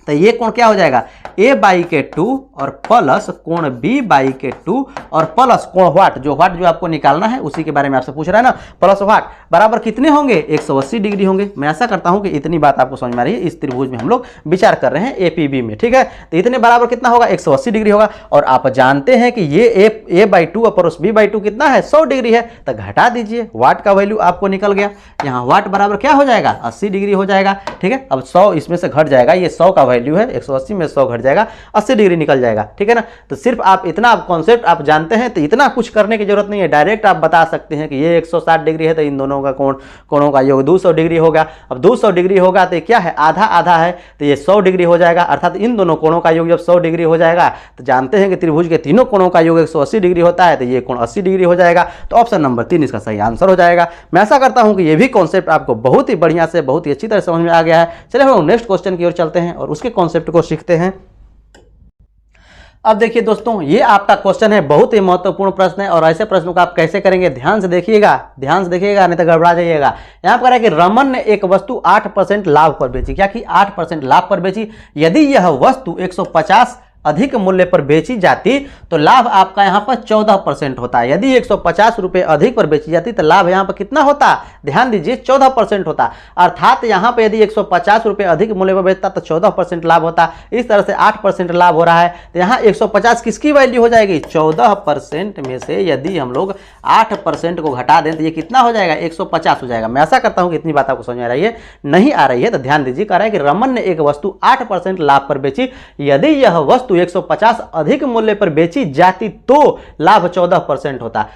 तो ये कोण क्या हो जाएगा, ए बाई के 2 और प्लस कोण बी बाई के 2 और प्लस कोण व्हाट, जो आपको निकालना है उसी के बारे में आपसे पूछ रहा है ना, प्लस व्हाट बराबर कितने होंगे, 180 डिग्री होंगे। मैं ऐसा करता हूं कि इतनी बात आपको समझ में आ रही है। इस त्रिभुज में हम लोग विचार कर रहे हैं एपीबी में, ठीक है। तो इतने बराबर कितना होगा, 180 डिग्री होगा। और आप जानते हैं कि ये ए बाई 2 और प्लस बी बाई 2 कितना है, 100 डिग्री है, तो घटा दीजिए, वाट का वैल्यू आपको निकल गया। यहाँ वाट बराबर क्या हो जाएगा, 80 डिग्री हो जाएगा, ठीक है। अब 100 इसमें से घट जाएगा, ये 100 का वैल्यू है, 180 में 100 घट जाएगा, 80 डिग्री निकल जाएगा, ठीक है ना। तो सिर्फ आप इतना कॉन्सेप्ट आप जानते हैं तो इतना कुछ करने की जरूरत नहीं है, डायरेक्ट आप बता सकते हैं कि ये 160 डिग्री है तो इन दोनों का कोणों का योग 200 डिग्री होगा। अब 200 डिग्री होगा तो क्या है, आधा आधा है, तो ये 100 डिग्री हो जाएगा। अर्थात इन दोनों कोणों का योग जब 100 डिग्री हो जाएगा तो जानते हैं कि त्रिभुज के तीनों कोणों का योग 180 डिग्री होता है, तो ये कोण 80 डिग्री हो जाएगा। तो ऑप्शन नंबर 3 इसका सही आंसर हो जाएगा। मैं ऐसा करता हूं कि ये भी कॉन्सेप्ट आपको बहुत ही बढ़िया से, बहुत ही अच्छी तरह समझ में आ गया है। चलिए हम नेक्स्ट क्वेश्चन की ओर चलते हैं और उसके कॉन्सेप्ट को सीखते हैं। अब देखिए दोस्तों, ये आपका क्वेश्चन है, बहुत ही महत्वपूर्ण प्रश्न है, और ऐसे प्रश्नों का आप कैसे करेंगे, ध्यान से देखिएगा, नहीं तो गड़बड़ा जाइएगा। यहाँ पर है कि रमन ने एक वस्तु 8% लाभ पर बेची, क्या कि 8% लाभ पर बेची। यदि यह वस्तु 150 अधिक मूल्य पर बेची जाती तो लाभ आपका यहाँ पर 14% होता है। यदि 150 रुपये अधिक पर बेची जाती तो लाभ यहाँ पर कितना होता, ध्यान दीजिए 14% होता। अर्थात यहाँ पे यदि 150 रुपये अधिक मूल्य पर बेचता तो 14% लाभ होता। इस तरह से 8% लाभ हो रहा है, तो यहाँ 150 किसकी वैल्यू हो जाएगी, 14% में से यदि हम लोग 8% को घटा दें तो ये कितना हो जाएगा, 150 हो जाएगा। मैं ऐसा करता हूँ कि इतनी बात आपको समझ में आ रही है, नहीं आ रही है तो ध्यान दीजिए। कह रहा है कि रमन ने एक वस्तु 8% लाभ पर बेची, यदि यह वस्तु 150 अधिक मूल्य पर बेची जाती तो लाभ 14% होता।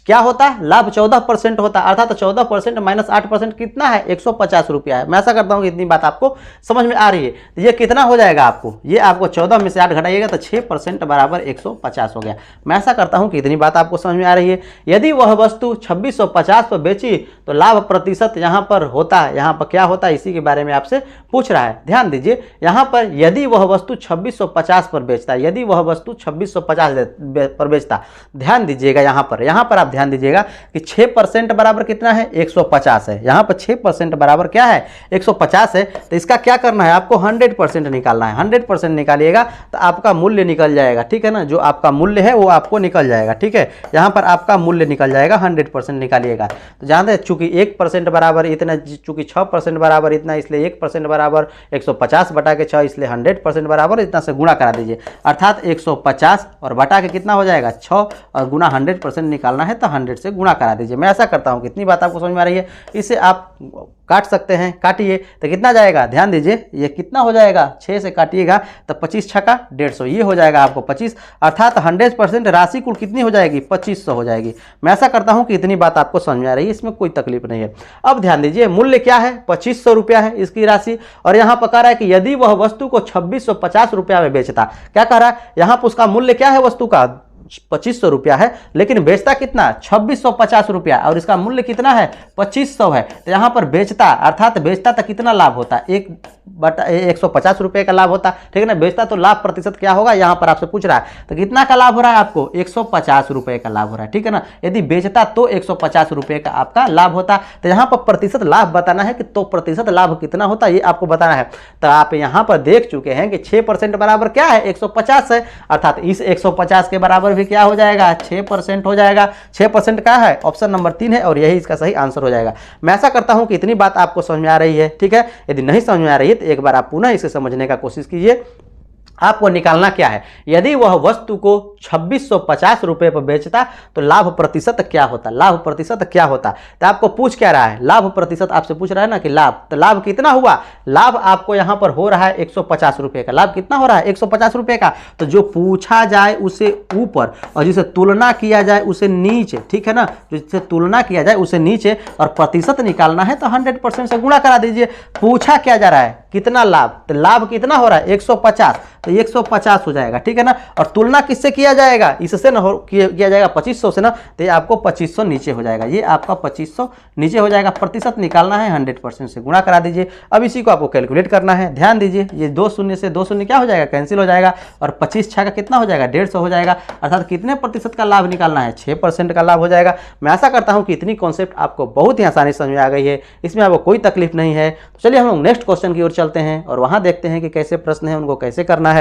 क्या होता, लाभ 14% होता। अर्थात 14% माइनस 8% कितना है, 150 रुपया है। मैं ऐसा करता हूं कि इतनी बात आपको समझ में आ रही है। तो ये कितना हो जाएगा आपको, ये आपको 14 में से 8 घटाइएगा तो 6% बराबर 150 हो गया। मैं ऐसा करता हूं कि इतनी बात आपको समझ में आ रही है। यदि वह वस्तु 2650 पर बेची तो लाभ प्रतिशत यहाँ पर होता है, यहाँ पर क्या होता है इसी के बारे में आपसे पूछ रहा है। ध्यान दीजिए, यहाँ पर यदि वह वस्तु 2650 पर बेचता, यदि वह वस्तु 2650 पर बेचता, ध्यान दीजिएगा यहाँ पर आप ध्यान दीजिएगा कि 6% बराबर कितना है, 150 है। यहाँ पर 6% बराबर क्या है, 150 है। तो इसका क्या करना है, आपको 100% निकालना है। 100% निकालिएगा तो आपका मूल्य निकल जाएगा, ठीक है ना। जो आपका मूल्य है वो आपको निकल जाएगा, ठीक है। यहाँ पर आपका मूल्य निकल जाएगा, 100% निकालिएगा। तो जानते हैं चूंकि 1% बराबर इतना, चूंकि 6% बराबर इतना, इसलिए 1% बराबर 150 बटा के 6, इसलिए 100% बराबर इतना से गुणा करा दीजिए। अर्थात 150 और बटा के कितना हो जाएगा, 6, और गुना 100% निकालना है तो 100 से गुणा करा दीजिए। मैं ऐसा करता हूं, कितनी बात आपको समझ में आ रही है। इसे आप काट सकते हैं, काटिए तो कितना जाएगा, ध्यान दीजिए ये कितना हो जाएगा, 6 से काटिएगा तो 25 छक्का 150, ये हो जाएगा आपको 25, अर्थात 100% राशि कुल कितनी हो जाएगी, 2500 हो जाएगी। मैं ऐसा करता हूं कि इतनी बात आपको समझ में आ रही है, इसमें कोई तकलीफ नहीं है। अब ध्यान दीजिए मूल्य क्या है, 2500 रुपया है इसकी राशि, और यहां पर कह रहा है कि यदि वह वस्तु को 2650 रुपया में बेचता, क्या कह रहा है यहां पर, उसका मूल्य क्या है वस्तु का, 2500 रुपया है, लेकिन बेचता कितना, 2650 रुपया, और इसका मूल्य कितना है, 2500 है। तो यहां पर बेचता अर्थात बेचता तो कितना लाभ होता, 150 रुपये का लाभ होता, ठीक है ना। बेचता तो लाभ प्रतिशत क्या होगा, यहां पर आपसे पूछ रहा है, तो कितना का लाभ हो रहा है आपको, 150 रुपये का लाभ हो रहा है, ठीक है ना। यदि बेचता तो 150 रुपये का आपका लाभ होता। तो यहां पर प्रतिशत लाभ बताना है कि तो प्रतिशत लाभ कितना होता है ये आपको बताना है। तो आप यहां पर देख चुके हैं कि 6% बराबर क्या है, 150 है, अर्थात इस 150 के बराबर भी क्या हो जाएगा, 6% हो जाएगा। 6% क्या है, ऑप्शन नंबर 3 है, और यही इसका सही आंसर हो जाएगा। मैं ऐसा करता हूं कि इतनी बात आपको समझ में आ रही है, ठीक है। यदि नहीं समझ में आ रही है तो एक बार आप पुनः इसे समझने का कोशिश कीजिए। आपको निकालना क्या है, यदि वह वस्तु को 2650 रुपये पर बेचता तो लाभ प्रतिशत क्या होता, लाभ प्रतिशत क्या होता। तो आपको पूछ क्या रहा है, लाभ प्रतिशत आपसे पूछ रहा है ना कि लाभ, तो लाभ कितना हुआ, लाभ आपको यहां पर हो रहा है 150 रुपये का, लाभ कितना हो रहा है 150 रुपये का। तो जो पूछा जाए उसे ऊपर और जिसे तुलना किया जाए उसे नीचे, ठीक है ना, जिससे तुलना किया जाए उसे नीचे, और प्रतिशत निकालना है तो 100% से गुणा करा दीजिए। पूछा क्या जा रहा है, कितना लाभ, तो लाभ कितना हो रहा है 150, तो 150 हो जाएगा, ठीक है ना। और तुलना किससे किया जाएगा, इससे ना किया जाएगा 2500 से ना, तो ये आपको 2500 नीचे हो जाएगा, ये आपका 2500 नीचे हो जाएगा। प्रतिशत निकालना है 100% से गुणा करा दीजिए। अब इसी को आपको कैलकुलेट करना है, ध्यान दीजिए ये 2 शून्य से 2 शून्य क्या हो जाएगा, कैंसिल हो जाएगा, और 25 छः का कितना हो जाएगा, 150 हो जाएगा। अर्थात कितने प्रतिशत का लाभ निकालना है, 6% का लाभ हो जाएगा। मैं आशा करता हूँ कि इतनी कॉन्सेप्ट आपको बहुत ही आसानी समझ में आ गई है, इसमें आपको कोई तकलीफ नहीं है। तो चलिए हम लोग नेक्स्ट क्वेश्चन की ओर चलते हैं और वहां देखते हैं कि कैसे प्रश्न है उनको कैसे करना है।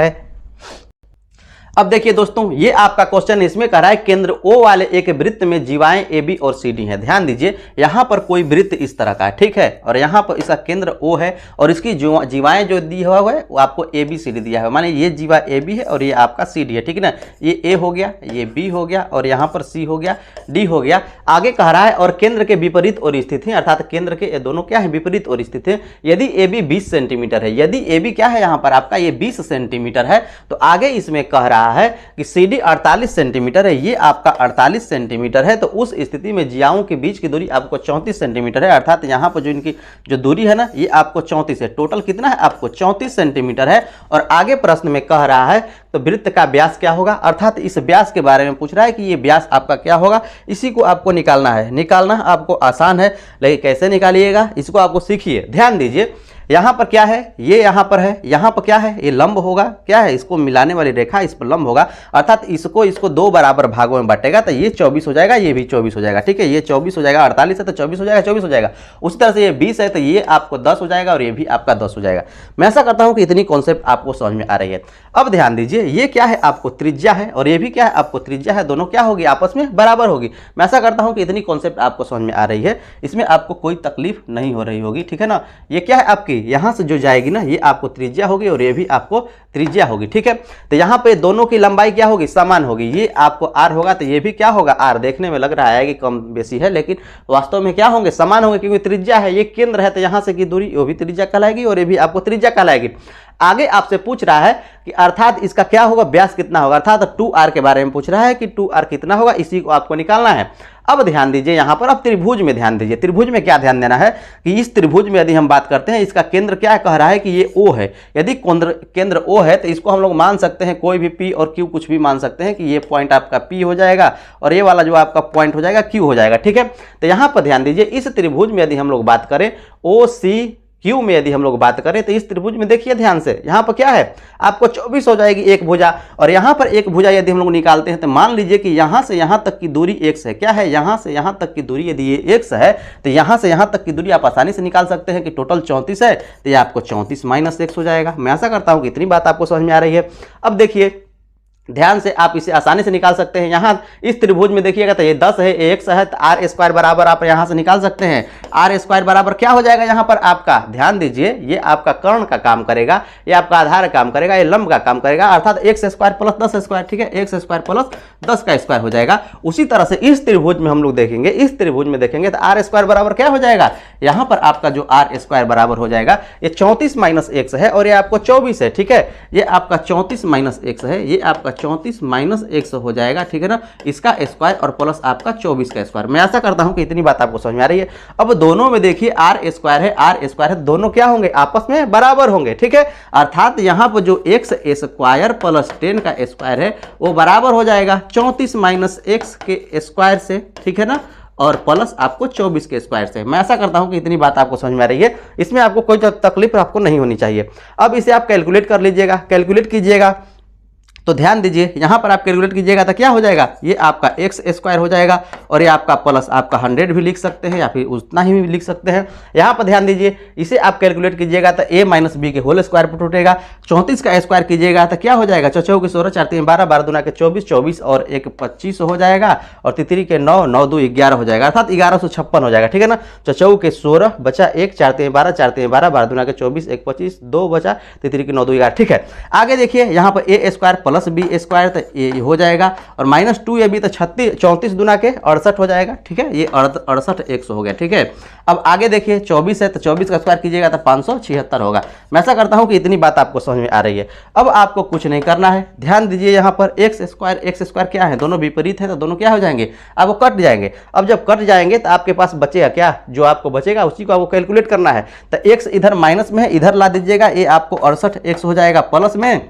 अब देखिए दोस्तों, ये आपका क्वेश्चन इसमें कह रहा है केंद्र O वाले एक वृत्त में जीवाएं AB और CD हैं। ध्यान दीजिए यहां पर कोई वृत्त इस तरह का है, ठीक है, और यहां पर इसका केंद्र O है और इसकी जीवाएं जो दी हुआ है वो आपको ABCD दिया है, माने ये जीवा AB है और ये आपका CD है, ठीक है ना। ये A हो गया, ये B हो गया, और यहाँ पर C हो गया, D हो गया। आगे कह रहा है और केंद्र के विपरीत और स्थित है, अर्थात केंद्र के दोनों क्या है, विपरीत और स्थित है। यदि AB 20 सेंटीमीटर है, यदि AB क्या है यहाँ पर आपका ये 20 सेंटीमीटर है, तो आगे इसमें कह रहा है कि CD 48 सेंटीमीटर है, ये आपका 48 सेंटीमीटर है। तो उस स्थिति में जियाओं के बीच की दूरी आपको 34 सेंटीमीटर है, अर्थात यहाँ पर जो इनकी जो दूरी है ना ये आपको 34 है। टोटल कितना है आपको 34 सेंटीमीटर है। और आगे प्रश्न में कह रहा है तो वृत्त का व्यास क्या होगा, अर्थात इस व्यास के बारे में पूछ रहा है कि ये व्यास आपका क्या होगा। इसी को आपको निकालना है, निकालना आपको आसान है, लेकिन कैसे निकालिएगा इसको आपको सीखिए। ध्यान दीजिए यहाँ पर क्या है, ये यहाँ पर है, यहाँ पर क्या है, ये लंब होगा, क्या है, इसको मिलाने वाली रेखा इस पर लंब होगा, अर्थात इसको 2 बराबर भागों में बांटेगा तो ये 24 हो जाएगा, ये भी 24 हो जाएगा, ठीक है। ये 24 हो जाएगा, 48 है तो 24 हो जाएगा, 24 हो जाएगा। उसी तरह से ये 20 है तो ये आपको 10 हो जाएगा और ये भी आपका 10 हो जाएगा। मैं ऐसा करता हूँ कि इतनी कॉन्सेप्ट आपको समझ में आ रही है। अब ध्यान दीजिए ये क्या है, आपको त्रिज्या है और ये भी क्या है, आपको त्रिज्या है, दोनों क्या होगी, आपस में बराबर होगी। मैं ऐसा करता हूँ कि इतनी कॉन्सेप्ट आपको समझ में आ रही है, इसमें आपको कोई तकलीफ नहीं हो रही होगी, ठीक है ना। ये क्या है आपकी यहाँ से जो जाएगी ना ये आपको त्रिज्या होगी और ये भी आपको त्रिज्या होगी, ठीक है। तो यहाँ पे दोनों की लंबाई क्या होगी, समान होगी। ये आपको r होगा तो ये भी क्या होगा r। देखने में लग रहा है कि कम बेसी है, लेकिन वास्तव में क्या होंगे, समान होंगे, क्योंकि त्रिज्या है, ये केंद्र है तो यहाँ से की दूरी वो भी त्रिज्या कहलाएगी और ये भी आपको त्रिज्या कहलाएगी। आगे आपसे पूछ रहा है कि अर्थात इसका क्या होगा, व्यास कितना होगा, अर्थात 2r के बारे में पूछ रहा है कि 2r कितना होगा, इसी को आपको निकालना है। अब ध्यान दीजिए यहाँ पर, अब त्रिभुज में ध्यान दीजिए। त्रिभुज में क्या ध्यान देना है कि इस त्रिभुज में यदि हम बात करते हैं, इसका केंद्र क्या है, कह रहा है कि ये O है। यदि केंद्र O है तो इसको हम लोग मान सकते हैं कोई भी P और Q कुछ भी मान सकते हैं कि ये पॉइंट आपका P हो जाएगा और ये वाला जो आपका पॉइंट हो जाएगा Q हो जाएगा, ठीक है। तो यहाँ पर ध्यान दीजिए इस त्रिभुज में यदि हम लोग बात करें OCQ में यदि हम लोग बात करें तो इस त्रिभुज में देखिए ध्यान से, यहाँ पर क्या है आपको 24 हो जाएगी एक भुजा, और यहाँ पर एक भुजा यदि हम लोग निकालते हैं तो मान लीजिए कि यहाँ से यहाँ तक की दूरी x है। क्या है, यहाँ से यहाँ तक की दूरी यदि ये x है तो यहाँ से यहाँ तक की दूरी आप आसानी से निकाल सकते हैं कि टोटल 34 है, तो ये आपको 34 - x हो जाएगा। मैं ऐसा करता हूँ कि इतनी बात आपको समझ में आ रही है। अब देखिए ध्यान से आप इसे आसानी से निकाल सकते हैं। यहाँ इस त्रिभुज में देखिएगा तो ये 10 है, ये x है, तो आर स्क्वायर बराबर आप यहाँ से निकाल सकते हैं। आर स्क्वायर बराबर क्या हो जाएगा यहाँ पर आपका, ध्यान दीजिए, ये आपका कर्ण का काम करेगा, ये आपका आधार का काम करेगा, ये लंब का काम करेगा, अर्थात एक्स स्क्वायर प्लस 10 स्क्वायर, ठीक है, एक्स स्क्वायर प्लस 10 का स्क्वायर हो जाएगा। उसी तरह से इस त्रिभुज में हम लोग देखेंगे, इस त्रिभुज में देखेंगे तो आर स्क्वायर बराबर क्या हो जाएगा, यहाँ पर आपका जो आर स्क्वायर बराबर हो जाएगा, ये 34 माइनस एक्स है और ये आपको 24 है, ठीक है, ये आपका 34 माइनस एक्स है, ये आपका 34 माइनस एक्स हो जाएगा, ठीक है ना, इसका स्क्वायर और प्लस आपका 24 का स्क्वायर। मैं ऐसा करता हूं कि इतनी बात आपको समझ में आ रही है। अब दोनों में देखिए आर स्क्वायर है, आर स्क्वायर है, दोनों क्या होंगे, आपस में बराबर होंगे, ठीक है, अर्थात यहां पर जो एक्स स्क्वायर प्लस 10 का स्क्वायर है वो बराबर हो जाएगा 34 माइनस एक्स के स्क्वायर से, ठीक है ना, और प्लस आपको 24 के स्क्वायर से। मैं ऐसा करता हूं कि इतनी बात आपको समझ में आ रही है, इसमें आपको कोई तकलीफ आपको नहीं होनी चाहिए। अब इसे आप कैलकुलेट कर लीजिएगा, कैलकुलेट कीजिएगा तो ध्यान दीजिए, यहां पर आप कैलकुलेट कीजिएगा तो क्या हो जाएगा, ये आपका एक्स स्क्वायर हो जाएगा और ये आपका प्लस आपका 100 भी लिख सकते हैं या फिर उतना ही भी लिख सकते हैं। यहां पर ध्यान दीजिए, इसे आप कैलकुलेट कीजिएगा तो a माइनस बी के होल स्क्वायर पर टूटेगा। 34 का स्क्वायर कीजिएगा तो क्या हो जाएगा, 4 के 16, 4 3 12, 12 दूना के 24, 24 और 1 25 हो जाएगा और 3 के 9, 9 2 11 हो जाएगा, अर्थात 1156 हो जाएगा, ठीक है ना। 4 के 16 बचा 1, 4 3 12, 4 3 12, 12 दूना के 24, 1 25, 2 बचा, 3 के 9 2 11, ठीक है। आगे देखिए यहाँ पर a square plus B square तो ये हो जाएगा और माइनस 2ab तो 34 दुना के 68 हो जाएगा, ठीक है, ये 68 100 हो गया, ठीक है। अब आगे देखिए 24 है तो 24 का स्क्वायर कीजिएगा तो 576 होगा। मैं ऐसा करता हूं कि इतनी बात आपको समझ में आ रही है। अब आपको कुछ नहीं करना है, ध्यान दीजिए, यहाँ पर एक्स स्क्वायर क्या है, दोनों विपरीत है तो दोनों क्या हो जाएंगे, आपको कट जाएंगे। अब जब कट जाएंगे तो आपके पास बचेगा क्या, जो आपको बचेगा उसी को आपको कैलकुलेट करना है। तो एक्स इधर माइनस में है, इधर ला दीजिएगा, ये आपको 68 एक्स हो जाएगा प्लस में,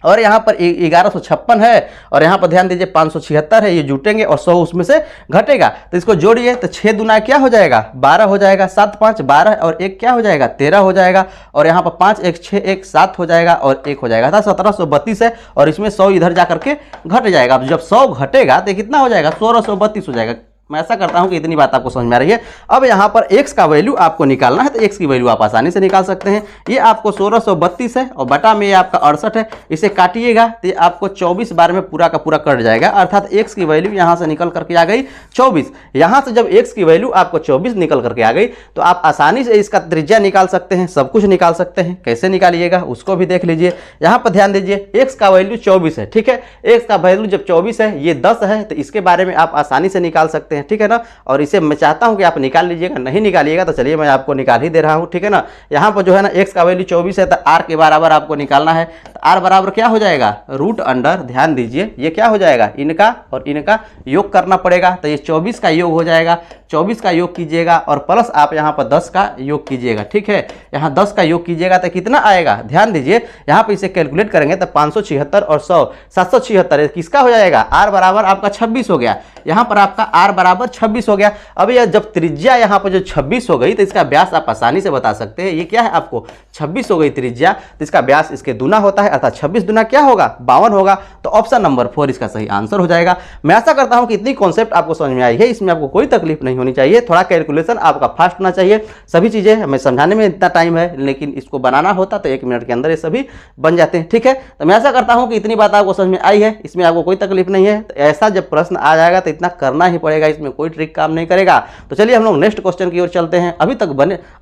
और यहाँ पर 1156 है और यहाँ पर ध्यान दीजिए 576 है, ये जुटेंगे और 100 उसमें से घटेगा, तो इसको जोड़िए तो 6 दुना क्या हो जाएगा, 12 हो जाएगा, 7 5 12 और 1 क्या हो जाएगा, 13 हो जाएगा, और यहाँ पर 5 1 6 1 7 हो जाएगा और 1 हो जाएगा, था 1732 है और इसमें 100 इधर जा करके घट जाएगा। अब जब 100 घटेगा तो कितना हो जाएगा, 1632 हो जाएगा। मैं ऐसा करता हूं कि इतनी बात आपको समझ में आ रही है। अब यहां पर x का वैल्यू आपको निकालना है तो x की वैल्यू आप आसानी से निकाल सकते हैं। ये आपको 1632 है और बटा में ये आपका 68 है, इसे काटिएगा तो ये आपको 24 बार में पूरा का पूरा कट जाएगा, अर्थात x की वैल्यू यहां से निकल करके आ गई 24। यहां से जब x की वैल्यू आपको 24 निकल करके आ गई तो आप आसानी से इसका त्रिज्या निकाल सकते हैं, सब कुछ निकाल सकते हैं। कैसे निकालिएगा उसको भी देख लीजिए। यहां पर ध्यान दीजिए, x का वैल्यू 24 है, ठीक है, x का वैल्यू जब 24 है, ये 10 है, तो इसके बारे में आप आसानी से निकाल सकते हैं, ठीक है ना। और इसे मैं चाहता हूं कि आप निकाल लीजिएगा, नहीं निकालिएगा तो चलिए मैं आपको निकाल ही दे रहा हूं, ठीक है ना। यहां पर जो है ना x का वैल्यू 24 है तो r के बराबर आपको निकालना है, तो r बराबर क्या हो जाएगा, रूट अंडर, ध्यान दीजिए ये क्या हो जाएगा, इनका और इनका योग करना पड़ेगा, तो ये 24 का योग हो जाएगा, 24 का योग कीजिएगा और प्लस आप यहाँ पर 10 का योग कीजिएगा, ठीक है। यहाँ 10 का योग कीजिएगा तो कितना आएगा, ध्यान दीजिए, यहाँ पे इसे कैलकुलेट करेंगे तो 576 और 100 776 किसका हो जाएगा, r बराबर आपका 26 हो गया। यहाँ पर आपका r बराबर 26 हो गया। अब यह जब त्रिज्या यहाँ पर जो 26 हो गई तो इसका व्यास आप आसानी से बता सकते हैं। ये क्या है, आपको 26 हो गई त्रिज्या तो इसका व्यास इसके दुना होता है, अर्थात 26 दुना क्या होगा, 52 होगा। तो ऑप्शन नंबर 4 इसका सही आंसर हो जाएगा। मैं ऐसा करता हूं कि इतनी कॉन्सेप्ट आपको समझ में आई है, इसमें आपको कोई तकलीफ नहीं होनी चाहिए, थोड़ा कैलकुलेशन आपका फास्ट होना चाहिए। सभी चीजें हमें समझाने में इतना टाइम है, लेकिन इसको बनाना होता तो 1 मिनट के अंदर ये सभी बन जाते हैं, ठीक है। तो मैं ऐसा करता हूं कि इतनी बात आपको समझ में आई है, इसमें आपको कोई तकलीफ नहीं है। तो ऐसा जब प्रश्न आ जाएगा तो इतना करना ही पड़ेगा, इसमें कोई ट्रिक काम नहीं करेगा। तो चलिए हम लोग नेक्स्ट क्वेश्चन की ओर चलते हैं। अभी तक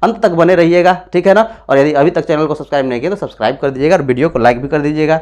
अंत तक बने रहिएगा, ठीक है ना। और यदि अभी तक चैनल को सब्सक्राइब नहीं किया तो सब्सक्राइब कर दीजिएगा और वीडियो को लाइक भी कर दीजिएगा।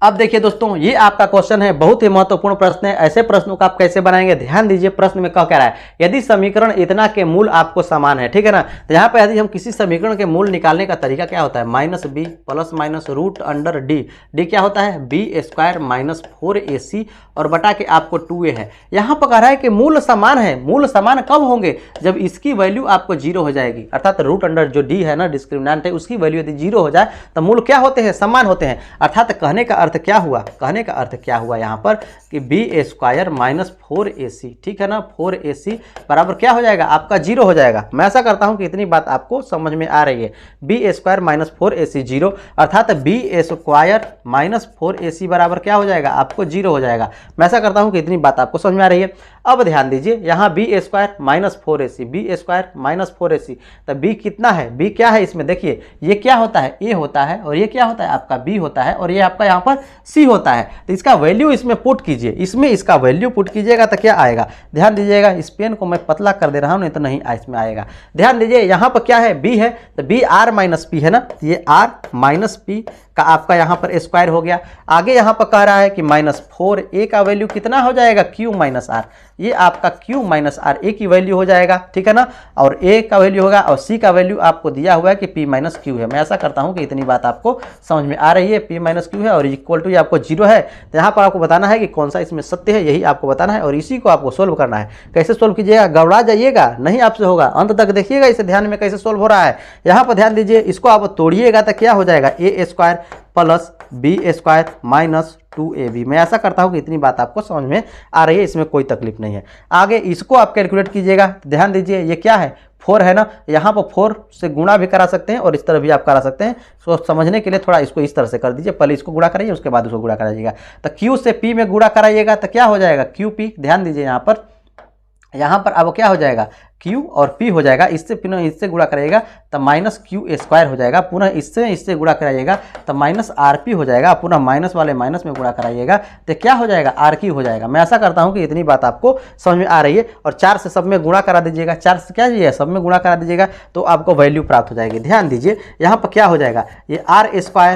अब देखिए दोस्तों, ये आपका क्वेश्चन है, बहुत ही महत्वपूर्ण प्रश्न है। ऐसे प्रश्नों को आप कैसे बनाएंगे, ध्यान दीजिए। प्रश्न में क्या कह रहा है, यदि समीकरण इतना के मूल आपको समान है, ठीक है ना। तो यहाँ पे यदि हम किसी समीकरण के मूल निकालने का तरीका क्या होता है, -b plus minus root under D क्या होता है, b² माइनस 4ac और बटा के आपको 2a है। यहाँ पर कह रहा है कि मूल समान है। मूल समान कब होंगे, जब इसकी वैल्यू आपको 0 हो जाएगी, अर्थात रूट अंडर जो d है ना, डिस्क्रिमिनेंट है, उसकी वैल्यू यदि 0 हो जाए तो मूल क्या होते हैं, समान होते हैं। अर्थात कहने का अर्थ क्या हुआ, कहने का अर्थ क्या हुआ यहाँ पर कि b² माइनस 4ac, ठीक है ना, 4ac बराबर क्या हो जाएगा, आपका 0 हो जाएगा। मैं ऐसा करता हूं कि इतनी बात आपको समझ में आ रही है। b² माइनस 4ac 0, अर्थात b² माइनस 4ac बराबर क्या हो जाएगा, आपको 0 हो जाएगा। मैं ऐसा करता हूं कि इतनी बात आपको समझ में आ रही है। अब ध्यान दीजिए यहाँ B square minus 4ac, B square minus 4ac, तो बी कितना है, बी क्या है इसमें देखिए, ये क्या होता है ए होता है और ये क्या होता है आपका बी होता है और ये आपका यहाँ पर सी होता है। तो इसका वैल्यू इसमें पुट कीजिए, इसमें इसका वैल्यू पुट कीजिएगा तो क्या आएगा, ध्यान दीजिएगा, इस पेन को मैं पतला कर दे रहा हूँ नहीं तो नहीं इसमें आएगा। ध्यान दीजिए यहाँ पर क्या है बी है, तो बी आर माइनस पी है ना, ये आर माइनस पी का आपका यहाँ पर स्क्वायर हो गया। आगे यहाँ पर कह रहा है कि -4 ए का वैल्यू कितना हो जाएगा, क्यू माइनस आर, ये आपका क्यू माइनस आर ए की वैल्यू हो जाएगा, ठीक है ना, और ए का वैल्यू होगा और सी का वैल्यू आपको दिया हुआ है कि पी माइनस क्यू है। मैं ऐसा करता हूँ कि इतनी बात आपको समझ में आ रही है, पी माइनस क्यू है और इक्वल टू आपको 0 है। तो यहाँ पर आपको बताना है कि कौन सा इसमें सत्य है, यही आपको बताना है और इसी को आपको सोल्व करना है। कैसे सोल्व कीजिएगा, गड़बड़ा जाइएगा नहीं, आपसे होगा, अंत तक देखिएगा इसे ध्यान में कैसे सोल्व हो रहा है। यहाँ पर ध्यान दीजिए, इसको आप तोड़िएगा तो क्या हो जाएगा, A square plus B square minus 2ab। मैं ऐसा करता हूं कि इतनी बात आपको समझ में आ रही है, इसमें कोई तकलीफ नहीं है। आगे इसको आप कैलकुलेट कीजिएगा, ध्यान दीजिए ये क्या है 4 है ना, यहाँ पर 4 से गुणा भी करा सकते हैं और इस तरह भी आप करा सकते हैं। तो समझने के लिए थोड़ा इसको इस तरह से कर दीजिए, पहले इसको गुणा कराइए उसके बाद उसको गुणा कराइएगा। तो q से p में गुणा कराइएगा तो क्या हो जाएगा qp, ध्यान दीजिए यहाँ पर अब क्या हो जाएगा q और p हो जाएगा, इससे पुनः इससे गुणा कराइएगा तो माइनस क्यू स्क्वायर हो जाएगा, पुनः इससे गुणा कराइएगा तो माइनस आर पी हो जाएगा, पुनः माइनस वाले माइनस में गुणा कराइएगा तो क्या हो जाएगा आर क्यू हो जाएगा। मैं ऐसा करता हूँ कि इतनी बात आपको समझ में आ रही है और 4 से सब में गुणा करा दीजिएगा, 4 से क्या चाहिए सब में गुणा करा दीजिएगा तो आपको वैल्यू प्राप्त हो जाएगी। ध्यान दीजिए यहाँ पर क्या हो जाएगा, ये आर स्क्वायर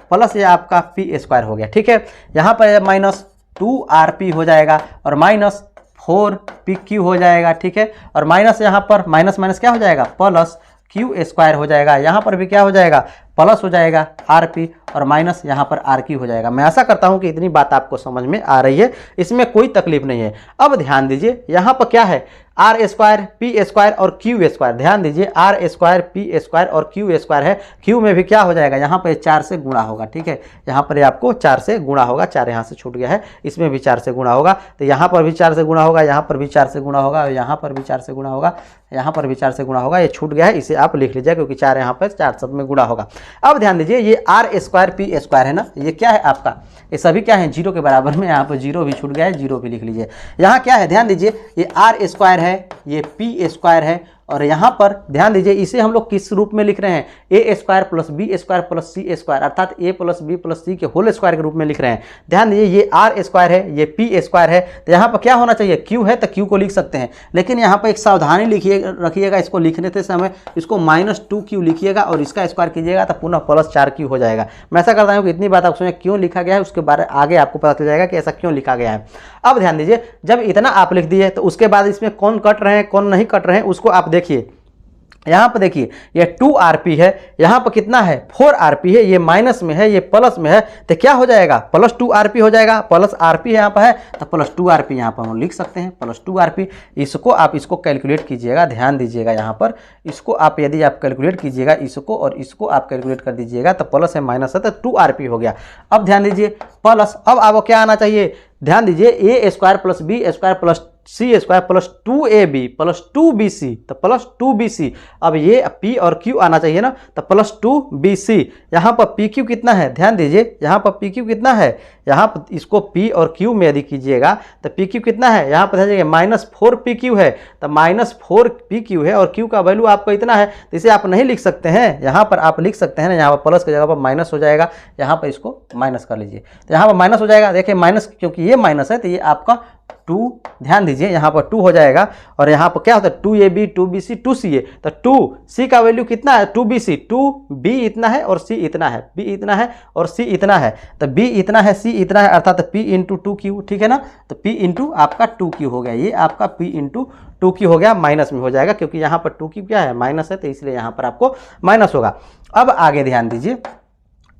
प्लस ये आपका पी स्क्वायर हो गया, ठीक है, यहाँ पर माइनस 2rp हो जाएगा और माइनस 4pq हो जाएगा, ठीक है, और माइनस यहाँ पर माइनस माइनस क्या हो जाएगा प्लस क्यू स्क्वायर हो जाएगा, यहाँ पर भी क्या हो जाएगा प्लस हो जाएगा rp और माइनस यहाँ पर rq हो जाएगा। मैं ऐसा करता हूँ कि इतनी बात आपको समझ में आ रही है, इसमें कोई तकलीफ नहीं है। अब ध्यान दीजिए यहाँ पर क्या है आर स्क्वायर पी स्क्वायर और क्यू स्क्वायर, ध्यान दीजिए आर स्क्वायर पी स्क्वायर और क्यू स्क्वायर है, क्यू में भी क्या हो जाएगा यहाँ पर 4 से गुणा होगा, ठीक है, यहाँ पर आपको 4 से गुणा होगा, 4 यहाँ से छूट गया है, इसमें भी 4 से गुणा होगा, तो यहाँ पर भी 4 से गुणा होगा, यहाँ पर भी 4 से गुणा होगा और यहाँ पर भी 4 से गुणा होगा, यहाँ पर भी 4 से गुणा होगा, ये छूट गया है, इसे आप लिख लीजिए क्योंकि 4 यहाँ पर 4 सब में गुणा होगा। अब ध्यान दीजिए ये आर स्क्वायर पी स्क्वायर है ना, ये क्या है आपका, ये सभी क्या है 0 के बराबर में, यहाँ पर 0 भी छूट गया है, 0 भी लिख लीजिए। यहाँ क्या है ध्यान दीजिए ये आर स्क्वायर है, ये पी स्क्वायर है और यहाँ पर ध्यान दीजिए इसे हम लोग किस रूप में लिख रहे हैं, A square plus B square plus C square, अर्थात A plus B plus C के होल स्क्वायर के रूप में लिख रहे हैं। ध्यान दीजिए ये आर स्क्वायर है, ये पी स्क्वायर है, तो यहाँ पर क्या होना चाहिए क्यू है तो क्यू को लिख सकते हैं, लेकिन यहाँ पर एक सावधानी रखिएगा, इसको लिखने से समय इसको -2q लिखिएगा और इसका स्क्वायर कीजिएगा तो पुनः +4q हो जाएगा। मैं ऐसा करता हूँ कि इतनी बात आप सुनिए क्यों लिखा गया है, उसके बारे आगे आपको पता चल जाएगा कि ऐसा क्यों लिखा गया है। अब ध्यान दीजिए जब इतना आप लिख दिए तो उसके बाद इसमें कौन कट रहे हैं कौन नहीं कट रहे हैं उसको आप देखिए। यहाँ पर देखिए ये 2rp है, यहाँ पर कितना है 4rp है, ये माइनस में है ये प्लस में है, तो क्या हो जाएगा +2rp हो जाएगा, प्लस rp यहाँ पर है तो +2rp यहाँ पर हम लिख सकते हैं +2rp। इसको आप इसको कैलकुलेट कीजिएगा, ध्यान दीजिएगा यहाँ पर इसको आप यदि आप कैलकुलेट कीजिएगा इसको और इसको आप कैलकुलेट कर दीजिएगा तो प्लस है माइनस है तो 2rp हो गया। अब ध्यान दीजिए प्लस, अब आपको क्या आना चाहिए, ध्यान दीजिए A square plus B square plus C square plus 2ab plus 2bc तो प्लस 2bc। अब ये p और q आना चाहिए ना तो प्लस 2bc। यहाँ पर pq कितना है, ध्यान दीजिए यहाँ पर pq कितना है, यहाँ पर इसको p और q में यदि कीजिएगा तो pq कितना है, यहाँ पर ध्यान -4pq है तो -4pq है और q का वैल्यू आपको इतना है, तो इसे आप नहीं लिख सकते हैं, यहाँ पर आप लिख सकते हैं ना, यहाँ पर प्लस की जगह पर माइनस हो जाएगा, यहाँ पर इसको माइनस कर लीजिए तो यहाँ पर माइनस हो जाएगा। देखिए माइनस क्योंकि ये माइनस है तो ये आपका 2, ध्यान दीजिए यहाँ पर 2 हो जाएगा और यहाँ पर क्या होता है 2ab 2bc 2ca, तो 2c का वैल्यू कितना है 2bc, 2b इतना है और c इतना है, b इतना है और c इतना है, तो b इतना है c इतना है अर्थात p इंटू 2q, ठीक है ना, तो p इंटू आपका 2q हो गया, ये आपका p इंटू 2q हो गया, माइनस में हो जाएगा क्योंकि यहाँ पर 2q क्या है माइनस है तो इसलिए यहाँ पर आपको माइनस होगा। अब आगे ध्यान दीजिए,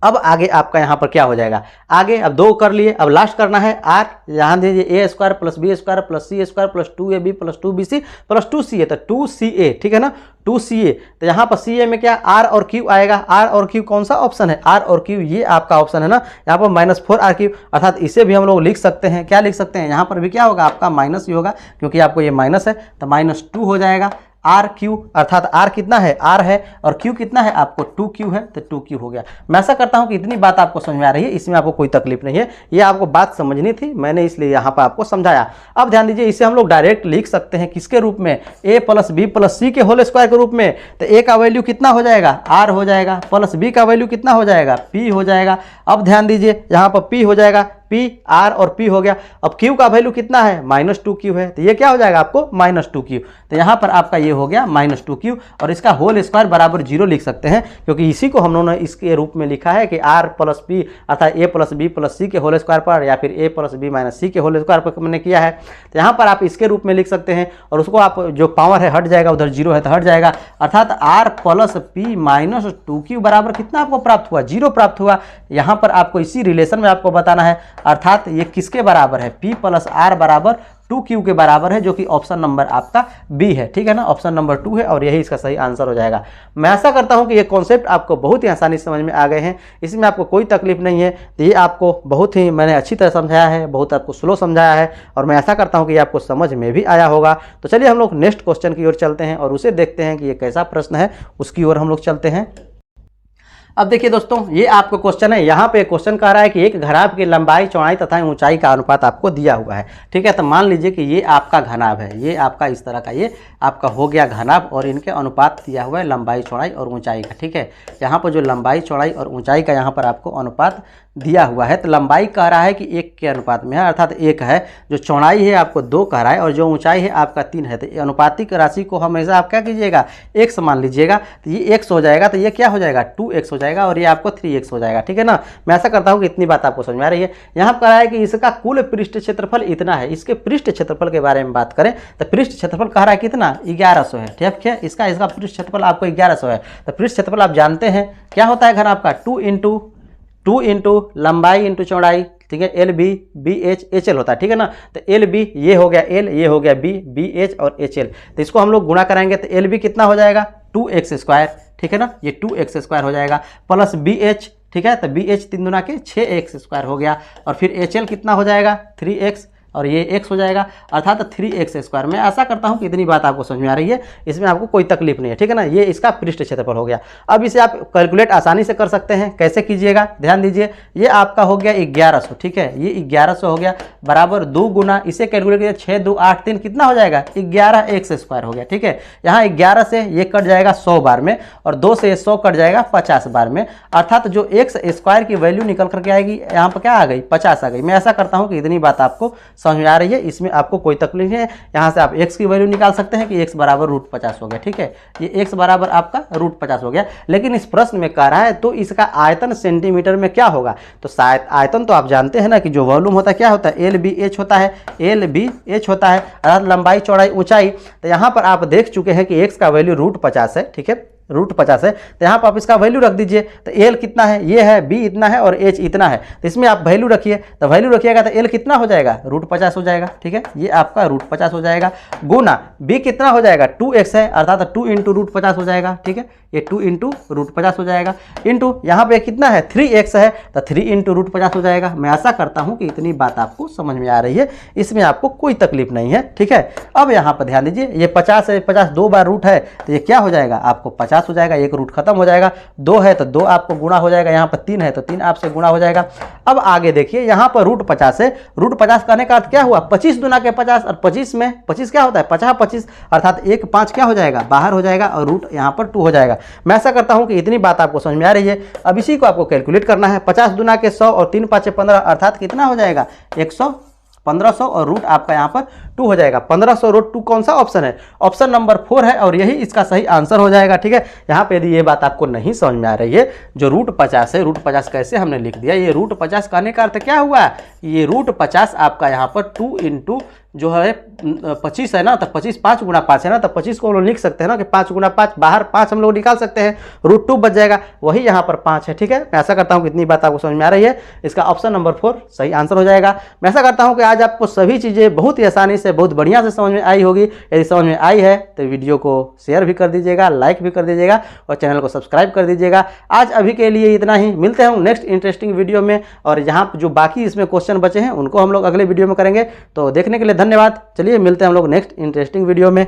अब आगे आपका यहाँ पर क्या हो जाएगा, आगे अब 2 कर लिए, अब लास्ट करना है r, यहाँ दीजिए A square plus B square plus C square plus 2ab plus 2bc plus 2ca तो 2ca, ठीक है ना 2ca। तो यहाँ पर ca में क्या r और q आएगा, r और q कौन सा ऑप्शन है, r और q ये आपका ऑप्शन है ना, यहाँ पर -4rq अर्थात इसे भी हम लोग लिख सकते हैं, क्या लिख सकते हैं, यहाँ पर भी क्या होगा आपका माइनस ही होगा क्योंकि आपको ये माइनस है तो -2 हो जाएगा। आर क्यू, अर्थात आर कितना है, आर है, और क्यू कितना है आपको 2Q है, तो 2Q हो गया। मैं ऐसा करता हूं कि इतनी बात आपको समझ में आ रही है, इसमें आपको कोई तकलीफ नहीं है, ये आपको बात समझनी थी, मैंने इसलिए यहाँ पर आपको समझाया। अब ध्यान दीजिए, इसे हम लोग डायरेक्ट लिख सकते हैं किसके रूप में, a + b + c के होल स्क्वायर के रूप में। तो a का वैल्यू कितना हो जाएगा, r हो जाएगा, प्लस b का वैल्यू कितना हो जाएगा, p हो जाएगा। अब ध्यान दीजिए, यहाँ पर p हो जाएगा, P, R और P हो गया। अब Q का वैल्यू कितना है, -2Q है, तो ये क्या हो जाएगा आपको -2Q। तो यहाँ पर आपका ये हो गया -2Q, और इसका होल स्क्वायर बराबर 0 लिख सकते हैं, क्योंकि इसी को हम लोगों ने इसके रूप में लिखा है कि R + P अर्थात a + b + c के होल स्क्वायर पर, या फिर a + b - c के होल स्क्वायर पर हमने किया है। तो यहाँ पर आप इसके रूप में लिख सकते हैं, और उसको आप जो पावर है हट जाएगा, उधर 0 है तो हट जाएगा, अर्थात R + P - 2Q बराबर कितना आपको प्राप्त हुआ, 0 प्राप्त हुआ। यहाँ पर आपको इसी रिलेशन में आपको बताना है, अर्थात ये किसके बराबर है, P + R बराबर 2Q के बराबर है, जो कि ऑप्शन नंबर आपका बी है, ठीक है ना, ऑप्शन नंबर 2 है, और यही इसका सही आंसर हो जाएगा। मैं आशा करता हूं कि ये कॉन्सेप्ट आपको बहुत ही आसानी से समझ में आ गए हैं, इसमें आपको कोई तकलीफ नहीं है। तो ये आपको बहुत ही मैंने अच्छी तरह समझाया है, बहुत आपको स्लो समझाया है, और मैं ऐसा करता हूं कि ये आपको समझ में भी आया होगा। तो चलिए हम लोग नेक्स्ट क्वेश्चन की ओर चलते हैं, और उसे देखते हैं कि ये कैसा प्रश्न है, उसकी ओर हम लोग चलते हैं। अब देखिए दोस्तों, ये आपको क्वेश्चन है, यहाँ पे क्वेश्चन कह रहा है कि एक घनाभ की लंबाई, चौड़ाई तथा ऊंचाई का अनुपात आपको दिया हुआ है, ठीक है। तो मान लीजिए कि ये आपका घनाभ है, ये आपका इस तरह का ये आपका हो गया घनाभ, और इनके अनुपात दिया हुआ है लंबाई, चौड़ाई और ऊंचाई का, ठीक है। यहाँ पर जो लंबाई, चौड़ाई और ऊंचाई का यहाँ पर आपको अनुपात दिया हुआ है, तो लंबाई कह रहा है कि 1 के अनुपात में है, अर्थात 1 है, जो चौड़ाई है आपको 2 कह रहा है, और जो ऊंचाई है आपका 3 है। तो अनुपातिक राशि को हमेशा आप क्या कीजिएगा, x मान लीजिएगा, तो ये x हो जाएगा, तो ये क्या हो जाएगा 2x हो जाएगा, और ये आपको 3x हो जाएगा, ठीक है ना। मैं ऐसा करता हूँ कि इतनी बात आपको समझ में आ रही है। यहाँ कह रहा है कि इसका कुल पृष्ठ क्षेत्रफल इतना है, इसके पृष्ठ क्षेत्रफल के बारे में बात करें तो पृष्ठ क्षेत्रफल कह रहा है कितना, 1100 है, ठीक है। इसका पृष्ठ क्षेत्रफल आपको 1100 है। तो पृष्ठ क्षेत्रफल आप जानते हैं क्या होता है घनाभ का, 2 इंटू लंबाई इंटू चौड़ाई, ठीक है, LB BH HL होता है, ठीक है ना। तो LB ये हो गया L, ये हो गया B, BH और HL, तो इसको हम लोग गुणा कराएंगे तो LB कितना हो जाएगा 2x², ठीक है ना, ये 2x² हो जाएगा, प्लस BH, ठीक है, तो BH 3 दूना के 6x² हो गया, और फिर HL कितना हो जाएगा 3x, और ये x हो जाएगा, अर्थात 3x²। मैं आशा करता हूं कि इतनी बात आपको समझ में आ रही है, इसमें आपको कोई तकलीफ नहीं है, ठीक है ना। ये इसका पृष्ठ क्षेत्रफल हो गया। अब इसे आप कैलकुलेट आसानी से कर सकते हैं, कैसे कीजिएगा, ध्यान दीजिए, ये आपका हो गया 1100, ठीक है, ये 1100 हो गया, बराबर 2 गुना, इसे कैलकुलेट कीजिए 6 2 8 3 कितना हो जाएगा 11x² हो गया, ठीक है। यहाँ 11 से ये कट जाएगा 100 बार में, और 2 से 100 कट जाएगा 50 बार में, अर्थात जो x² की वैल्यू निकल करके आएगी यहाँ पर क्या आ गई 50 आ गई। मैं ऐसा करता हूँ कि इतनी बात आपको समझ में आ रही है, इसमें आपको कोई तकलीफ नहीं है। यहाँ से आप x की वैल्यू निकाल सकते हैं कि x बराबर √50 हो गया, ठीक है, ये x बराबर आपका √50 हो गया। लेकिन इस प्रश्न में कह रहा है तो इसका आयतन सेंटीमीटर में क्या होगा, तो शायद आयतन तो आप जानते हैं ना कि जो वॉल्यूम होता है क्या होता है LBH होता है, LBH होता है, अर्थात लंबाई, चौड़ाई, ऊंचाई। तो यहाँ पर आप देख चुके हैं कि x का वैल्यू √50 है, ठीक है, √50 है, तो यहाँ पर आप इसका वैल्यू रख दीजिए। तो L कितना है, ये है, B इतना है और H इतना है, तो इसमें आप वैल्यू रखिए। तो वैल्यू रखिएगा तो L कितना हो जाएगा √50 हो जाएगा, ठीक है, ये आपका √50 हो जाएगा, गुना B कितना हो जाएगा 2x है, अर्थात 2 × √50 हो जाएगा, ठीक है, ये 2 × √50 हो जाएगा, इंटू यहाँ पे कितना है 3x है, तो 3 × √50 हो जाएगा। मैं आशा करता हूँ कि इतनी बात आपको समझ में आ रही है, इसमें आपको कोई तकलीफ नहीं है, ठीक है। अब यहाँ पर ध्यान दीजिए, ये 50 है, 50 2 बार रूट है, तो ये क्या हो जाएगा आपको 50 हो जाएगा, एक रूट खत्म हो जाएगा, 2 है तो 2 आपको गुणा हो जाएगा, यहाँ पर 3 है तो 3 आपसे गुणा हो जाएगा। अब आगे देखिए, यहाँ पर √50 है, √50 कहने का अर्थ क्या हुआ 25 दूना के 50, और 25 में 25 क्या होता है 50 25, अर्थात 1 5 क्या हो जाएगा बाहर हो जाएगा, और रूट यहाँ पर 2 हो जाएगा। मैं ऐसा करता हूँ कि इतनी बात आपको समझ में आ रही है। अब इसी को आपको कैलकुलेट करना है, 50 दूना के 100 और 3 5 15, अर्थात कितना हो जाएगा 1500, और रूट आपका यहाँ पर 2 हो जाएगा। 1500 रूट 2 कौन सा ऑप्शन है, ऑप्शन नंबर 4 है, और यही इसका सही आंसर हो जाएगा, ठीक है। यहाँ पे यदि ये बात आपको नहीं समझ में आ रही है, जो √50 है, √50 कैसे हमने लिख दिया, ये √50 कहने का अर्थ क्या हुआ, ये √50 आपका यहाँ पर 2 × जो है 25 है ना, तो 25 5 × 5 है ना, तो 25 को हम लोग लिख सकते हैं ना कि 5 × 5, बाहर 5 हम लोग निकाल सकते हैं, √2 बच जाएगा, वही यहाँ पर 5 है, ठीक है। मैं ऐसा करता हूँ कि इतनी बात आपको समझ में आ रही है, इसका ऑप्शन नंबर 4 सही आंसर हो जाएगा। मैं ऐसा करता हूँ कि आज आपको सभी चीज़ें बहुत ही आसानी से, बहुत बढ़िया से समझ में आई होगी। यदि समझ में आई है तो वीडियो को शेयर भी कर दीजिएगा, लाइक भी कर दीजिएगा, और चैनल को सब्सक्राइब कर दीजिएगा। आज अभी के लिए इतना ही, मिलते हैं नेक्स्ट इंटरेस्टिंग वीडियो में, और यहाँ जो बाकी इसमें क्वेश्चन बचे हैं उनको हम लोग अगले वीडियो में करेंगे। तो देखने के लिए धन्यवाद। चलिए मिलते हैं हम लोग नेक्स्ट इंटरेस्टिंग वीडियो में।